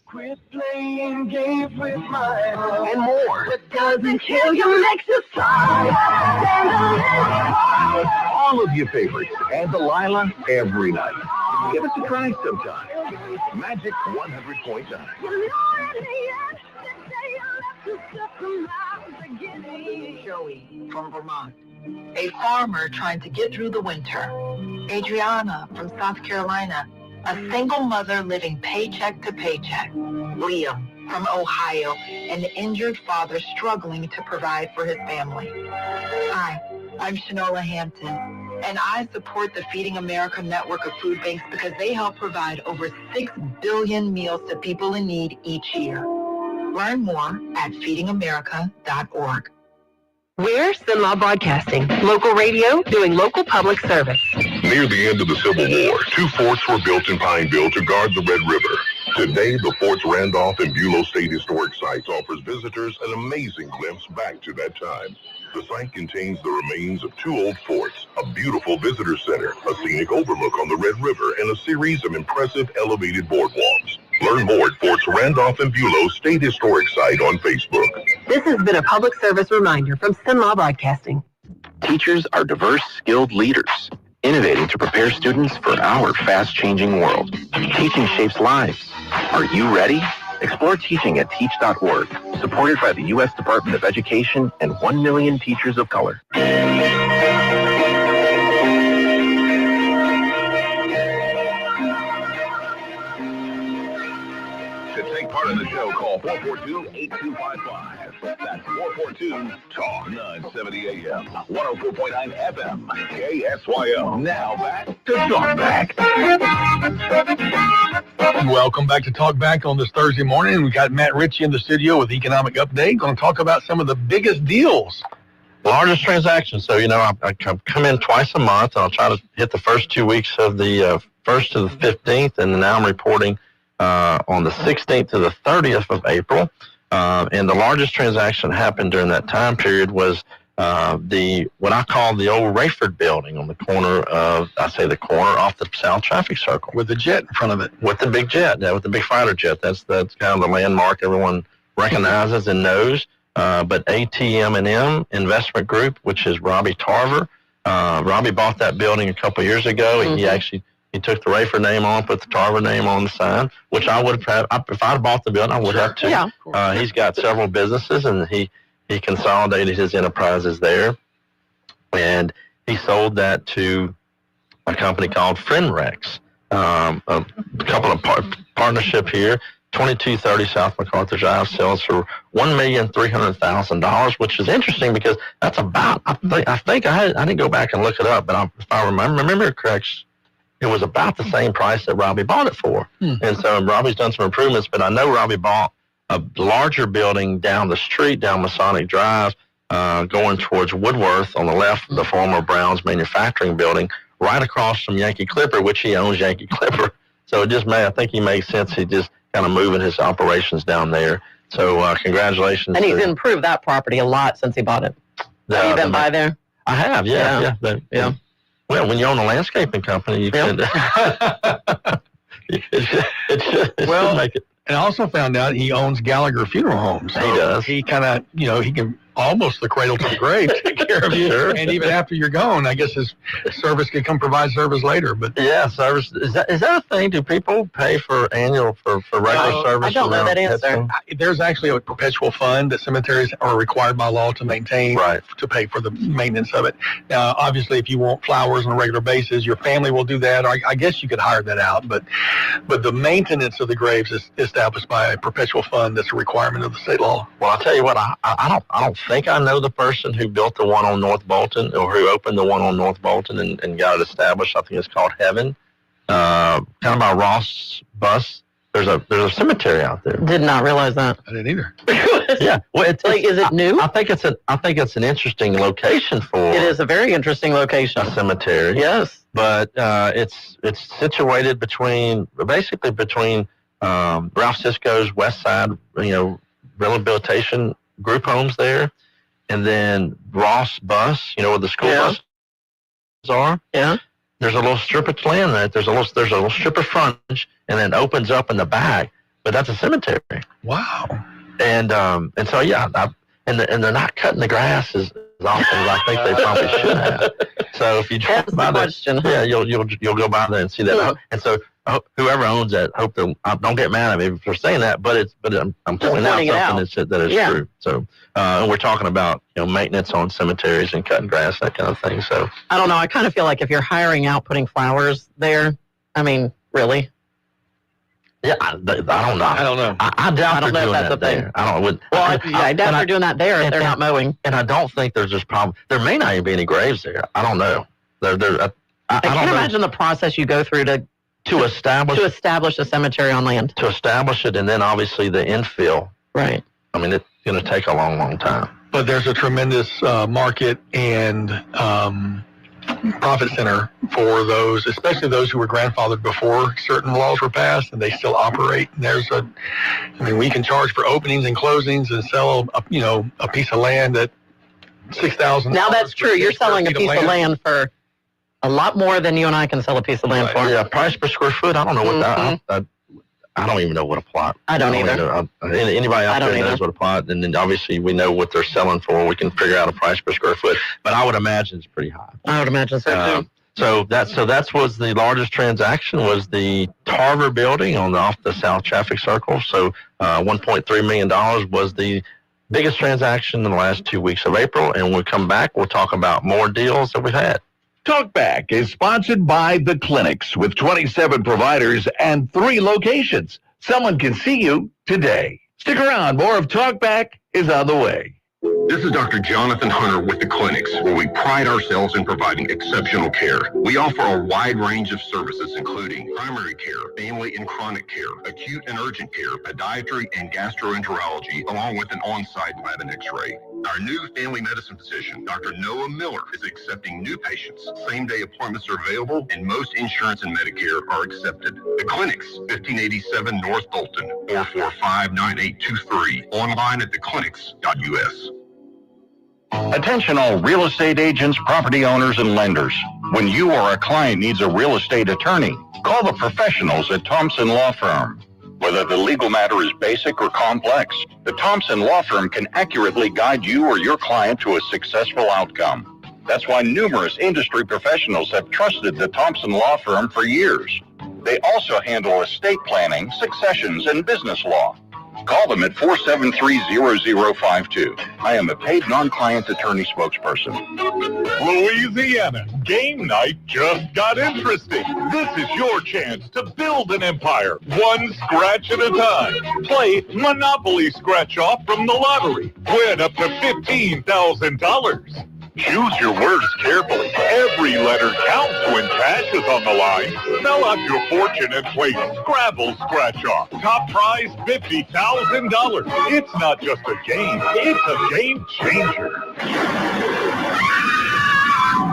Quit playing games with mine. And more. What doesn't kill you makes you strong. All of your favorites and Delilah every night. Give us a try sometime. Magic 100.9. Joey from Vermont, a farmer trying to get through the winter. Adriana from South Carolina, a single mother living paycheck to paycheck. Liam from Ohio, an injured father struggling to provide for his family. Hi, I'm Shanola Hampton, and I support the Feeding America network of food banks because they help provide over 6 billion meals to people in need each year. Learn more at feedingamerica.org. We're Sinlaw Broadcasting, local radio doing local public service. Near the end of the Civil War, 2 forts were built in Pineville to guard the Red River. Today, the Forts Randolph and Bulow State Historic Sites offers visitors an amazing glimpse back to that time. The site contains the remains of 2 old forts, a beautiful visitor center, a scenic overlook on the Red River, and a series of impressive elevated boardwalks. Learn more at Forts Randolph and Bulow State Historic Site on Facebook. This has been a public service reminder from Sinlaw Broadcasting. Teachers are diverse, skilled leaders, innovating to prepare students for our fast-changing world. Teaching shapes lives. Are you ready? Explore teaching at teach.org, supported by the U.S. Department of Education and 1 million teachers of color. To take part in the show, call 442-8255. That's 442-TALK, 970 AM, 104.9 FM, KSYO. Now back to Talkback. Welcome back to Talkback on this Thursday morning. We got Matt Ritchie in the studio with Economic Update. Going to talk about some of the biggest deals. Largest transactions. So, I come in twice a month, and I'll try to hit the first 2 weeks of the 1st to the 15th, and now I'm reporting on the 16th to the 30th of April. And the largest transaction happened during that time period was what I call the old Rayford building on the corner of, off the South Traffic Circle. With the jet in front of it. With the big jet, with the big fighter jet. That's kind of the landmark everyone recognizes and knows. But ATM&M Investment Group, which is Robbie Tarver. Robbie bought that building a couple of years ago, and he actually He took the Rafer name on, put the Tarver name on the sign, which I would have, if I'd bought the building, I would have too. Yeah. He's got several businesses, and he consolidated his enterprises there. And he sold that to a company called FriendRex, a couple of partnership here. 2230 South MacArthur Drive sells for $1,300,000, which is interesting because that's about, I didn't go back and look it up, but if I remember correct, it was about the same price that Robbie bought it for. And so Robbie's done some improvements, but I know Robbie bought a larger building down the street, down Masonic Drive, going towards Woodworth on the left, the former Brown's manufacturing building, right across from Yankee Clipper, which he owns Yankee Clipper. So it just I think he makes sense. He just kind of moving his operations down there. So congratulations. And he's improved that property a lot since he bought it. Have you been by there? I have, yeah. Well, when you own a landscaping company, you can. It should make it. And I also found out he owns Gallagher Funeral Homes. So he does. He kind of, he can almost the cradle to the grave take care of you. Sure. And even after you're gone, I guess his service could come provide service later. But yeah, service is that a thing? Do people pay for annual for regular service? I don't know that answer. There's actually a perpetual fund that cemeteries are required by law to maintain, to pay for the maintenance of it. Now, obviously, if you want flowers on a regular basis, your family will do that. Or I guess you could hire that out. But the maintenance of the graves is established by a perpetual fund. That's a requirement of the state law. Well, I'll tell you what, I don't think I know the person who built the one on North Bolton or who opened the one on North Bolton and got it established. I think it's called Heaven. Kind of by Ross Bus. There's a cemetery out there. Did not realize that. I didn't either. Yeah. Well, is it new? I think it's an interesting location for. It is a very interesting location. A cemetery. Yes. But it's situated basically between Ralph Cisco's West Side, rehabilitation group homes there, and then Ross Bus, where the school buses are. Yeah. There's a little strip of land there. There's a little strip of frontage, and then it opens up in the back. But that's a cemetery. Wow. And so and they're not cutting the grass as often as I think they probably should have. So if you drive by there, you'll go by there and see that. Yeah. And so whoever owns that, don't get mad at me for saying that, but I'm pointing out something that is true. So and we're talking about maintenance on cemeteries and cutting grass, that kind of thing. So I don't know. I kind of feel like if you're hiring out putting flowers there, I mean, really. Yeah, I don't know. I doubt they're doing that there. I doubt they're doing that there if they're not mowing. And I don't think there's this problem. There may not even be any graves there. I don't know. I can't imagine the process you go through to establish a cemetery on land. To establish it, and then obviously the infill. Right. I mean, it's going to take a long, long time. But there's a tremendous market and profit center for those, especially those who were grandfathered before certain laws were passed, and they still operate. And we can charge for openings and closings and sell a piece of land at $6,000. Now that's true. You're selling a piece of land for a lot more than you and I can sell a piece of land for. Yeah, price per square foot. I don't know what that. I don't even know what a plot. I don't either. Anybody out there knows what a plot, and then obviously we know what they're selling for. We can figure out a price per square foot, but I would imagine it's pretty high. I would imagine so too. So that was the largest transaction, was the Tarver building off the South Traffic Circle. So $1.3 million was the biggest transaction in the last 2 weeks of April. And when we come back, we'll talk about more deals that we've had. Talkback is sponsored by The Clinics with 27 providers and 3 locations. Someone can see you today. Stick around. More of Talkback is on the way. This is Dr. Jonathan Hunter with The Clinics, where we pride ourselves in providing exceptional care. We offer a wide range of services, including primary care, family and chronic care, acute and urgent care, podiatry and gastroenterology, along with an on-site lab and x-ray. Our new family medicine physician, Dr. Noah Miller, is accepting new patients. Same-day appointments are available, and most insurance and Medicare are accepted. The Clinics, 1587 North Bolton, 445-9823. Online at theclinics.us. Attention all real estate agents, property owners, and lenders. When you or a client needs a real estate attorney, call the professionals at Thompson Law Firm. Whether the legal matter is basic or complex, the Thompson Law Firm can accurately guide you or your client to a successful outcome. That's why numerous industry professionals have trusted the Thompson Law Firm for years. They also handle estate planning, successions, and business law. Call them at 473-0052. I am a paid non-client attorney spokesperson. Louisiana, game night just got interesting. This is your chance to build an empire, one scratch at a time. Play Monopoly Scratch Off from the lottery. Win up to $15,000. Choose your words carefully. Every letter counts when cash is on the line. Spell out your fortune and play Scrabble Scratch Off. Top prize $50,000. It's not just a game, it's a game changer.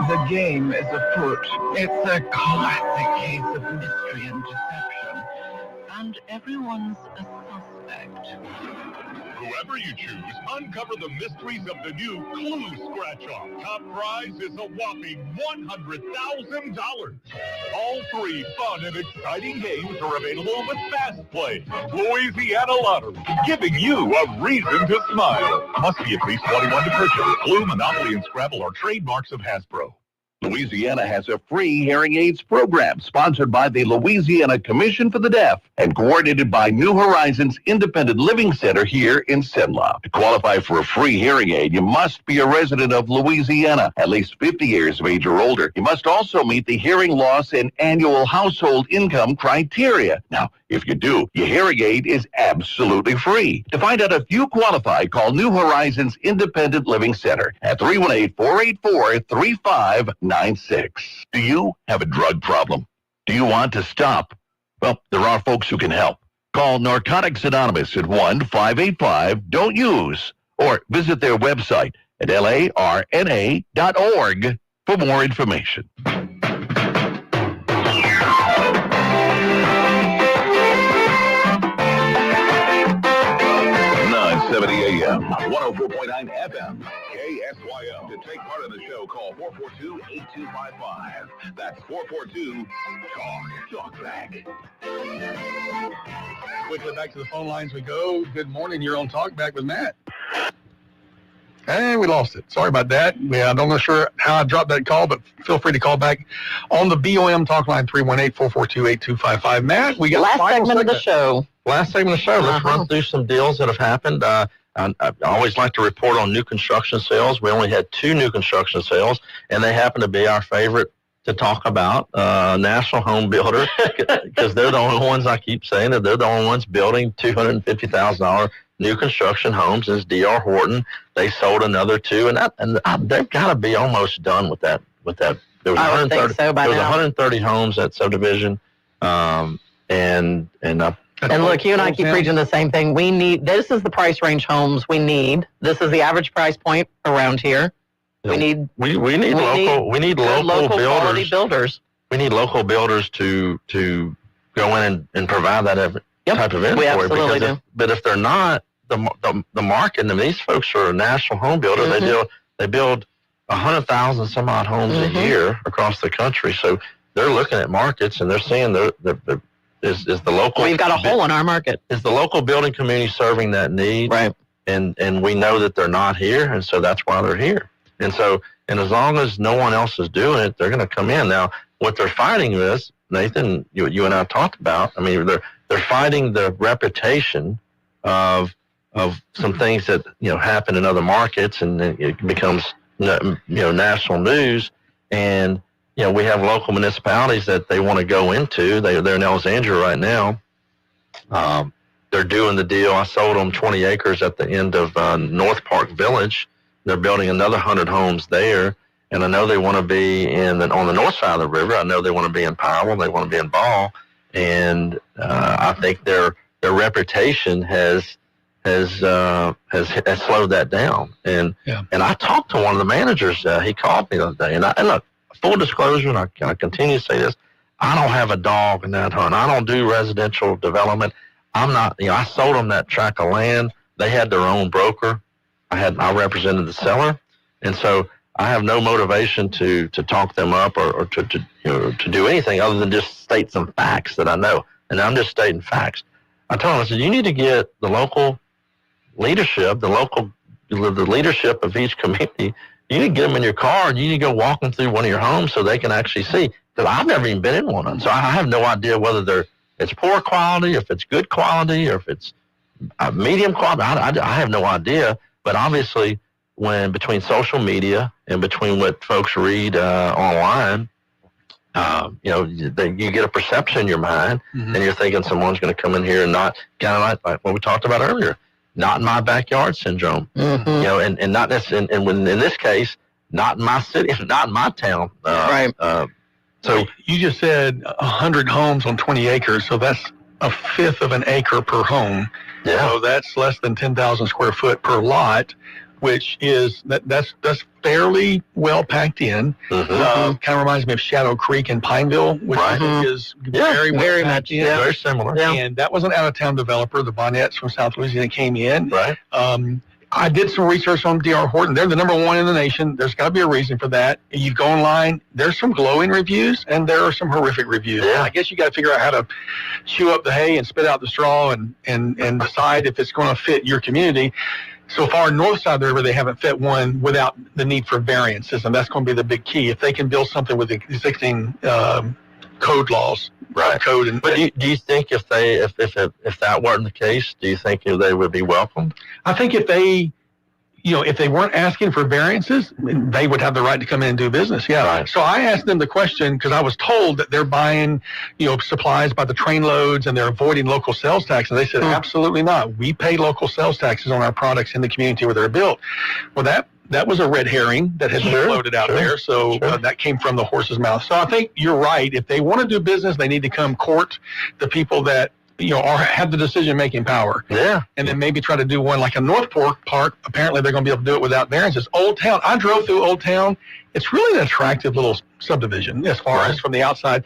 The game is afoot. It's a classic case of mystery and deception. And everyone's a suspect. Whoever you choose, uncover the mysteries of the new Clue Scratch-Off. Top prize is a whopping $100,000. All 3 fun and exciting games are available with Fast Play, Louisiana Lottery, giving you a reason to smile. Must be at least 21 to purchase. Clue, Monopoly, and Scrabble are trademarks of Hasbro. Louisiana has a free hearing aids program sponsored by the Louisiana Commission for the Deaf and coordinated by New Horizons Independent Living Center here in Cenla. To qualify for a free hearing aid, you must be a resident of Louisiana, at least 50 years of age or older. You must also meet the hearing loss and annual household income criteria. Now, if you do, your hearing aid is absolutely free. To find out if you qualify, call New Horizons Independent Living Center at 318-484-3596. Do you have a drug problem? Do you want to stop? Well, there are folks who can help. Call Narcotics Anonymous at 1-585-DON'T-USE or visit their website at larna.org for more information. 970 AM, 104.9 FM, KSYO. To take part in the show, call 442-8255. That's 442-TALK. Quickly back to the phone lines we go. Good morning. You're on Talkback with Matt. Hey, we lost it. Sorry about that. Yeah, I'm not sure how I dropped that call, but feel free to call back on the BOM talk line 318-442-8255. Matt, we got last segment of the show. Last segment of the show. Let's run through some deals that have happened. I always like to report on new construction sales. We only had 2 new construction sales, and they happen to be our favorite to talk about, national home builder, because they're the only ones, I keep saying that they're the only ones building $250,000 new construction homes. Is D.R. Horton. They sold another 2, and they've got to be almost done with that. There was I would think so by now. 130 homes at subdivision, and look, you and I keep preaching the same thing. This is the price range homes we need. This is the average price point around here. We need local builders. We need local builders to go in and provide that type of inventory. We absolutely do. But if they're not, the market, and these folks are a national home builder. Mm-hmm. They build 100,000 some odd homes a year across the country. So they're looking at markets and they're seeing is the local. We've got a hole in our market. Is the local building community serving that need? Right. And we know that they're not here, and so that's why they're here. And as long as no one else is doing it, they're going to come in. Now, what they're fighting is, Nathan, you and I talked about. I mean, they're fighting the reputation of some things that happen in other markets, and it becomes national news. And we have local municipalities that they want to go into. They're in Alexandria right now. They're doing the deal. I sold them 20 acres at the end of North Park Village. They're building another 100 homes there. And I know they want to be on the north side of the river. I know they want to be in Powell. They want to be in Ball. And I think their reputation has slowed that down. And I talked to one of the managers. He called me the other day. And look, full disclosure, and I continue to say this, I don't have a dog in that hunt. I don't do residential development. I'm not, I sold them that tract of land. They had their own broker. I represented the seller. And so I have no motivation to talk them up or to do anything other than just state some facts that I know. And I'm just stating facts. I told them, I said, you need to get the local leadership, the leadership of each community you need to get them in your car and you need to go walk them through one of your homes so they can actually see. Because I've never even been in one of them, so I have no idea whether it's poor quality, if it's good quality, or if it's medium quality. I have no idea. But obviously, when between social media and between what folks read online, you get a perception in your mind, and you're thinking someone's going to come in here and not, kind of like what we talked about earlier, not in my backyard syndrome. And not necessarily, and when in this case, not in my city, not in my town. Right. So you just said 100 homes on 20 acres, so that's a fifth of an acre per home. Yeah. So that's less than 10,000 square foot per lot, which is that's fairly well packed in. Kind of reminds me of Shadow Creek in Pineville, which I think is very well packed in. Very similar. And that was an out-of-town developer. The Bonnets from South Louisiana came in. Right. I did some research on D.R. Horton. They're the number one in the nation. There's got to be a reason for that. You go online, there's some glowing reviews, and there are some horrific reviews. Yeah. I guess you got to figure out how to chew up the hay and spit out the straw and decide if it's going to fit your community. So far, north side of the river, they haven't fit one without the need for variances, and that's going to be the big key. If they can build something with existing code laws, code. But do you think if that weren't the case, do you think they would be welcomed? I think if they weren't asking for variances, they would have the right to come in and do business. Yeah. Right. So I asked them the question because I was told that they're buying, supplies by the trainloads and they're avoiding local sales tax. And they said, absolutely not. We pay local sales taxes on our products in the community where they're built. Well, that was a red herring that had been floated out there. So that came from the horse's mouth. So I think you're right. If they want to do business, they need to come court the people that have the decision-making power. Yeah. And then maybe try to do one like a North Park. Apparently, they're going to be able to do it without variances. Old Town. I drove through Old Town. It's really an attractive little subdivision as far as from the outside.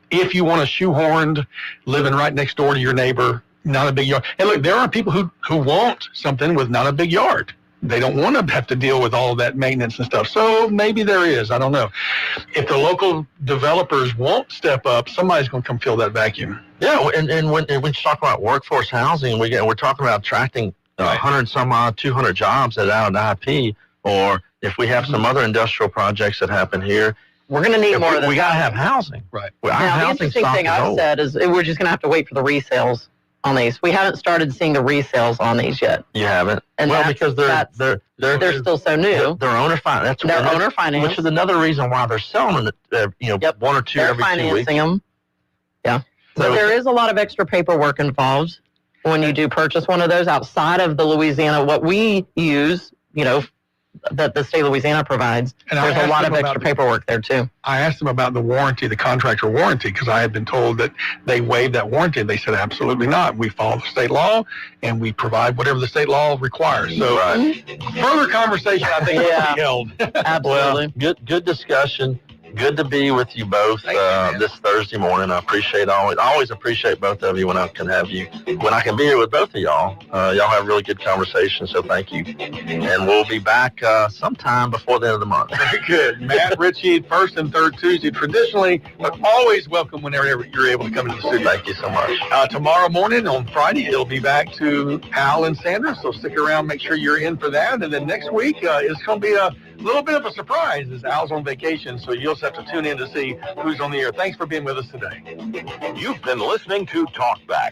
If you want a shoehorned, living right next door to your neighbor, not a big yard. And look, there are people who want something with not a big yard. They don't want to have to deal with all of that maintenance and stuff. So maybe there is. I don't know. If the local developers won't step up, somebody's going to come fill that vacuum. Yeah, and when we talk about workforce housing, we're talking about attracting 100 some odd, 200 jobs out of IP, or if we have some other industrial projects that happen here, we're going to need more of that. We got to have housing. Right. Now, the interesting thing I've said is we're just going to have to wait for the resales on these. We haven't started seeing the resales on these yet. You haven't? And because they're still so new. They're owner finance. They're owner finance. Which is another reason why they're selling it, one or two every 2 weeks. They're financing them. Yeah. So there is a lot of extra paperwork involved when you do purchase one of those outside of the Louisiana, what we use, that the state of Louisiana provides. And there's a lot of extra paperwork there too. I asked them about the warranty, the contractor warranty, because I had been told that they waived that warranty. They said, absolutely not. We follow the state law and we provide whatever the state law requires. So further conversation, I think, will be held. Absolutely. Well, good discussion. Good to be with you both this Thursday morning. I always appreciate both of you when I can be here with both of y'all. Y'all have really good conversations, so thank you. And we'll be back sometime before the end of the month. Very good. Matt Ritchie, first and third Tuesday, traditionally, but always welcome whenever you're able to come into the studio. Thank you so much. Tomorrow morning on Friday, it'll be back to Al and Sandra, so stick around, make sure you're in for that. And then next week, it's going to be a little bit of a surprise as Al's on vacation, so you'll just have to tune in to see who's on the air. Thanks for being with us today. You've been listening to Talkback.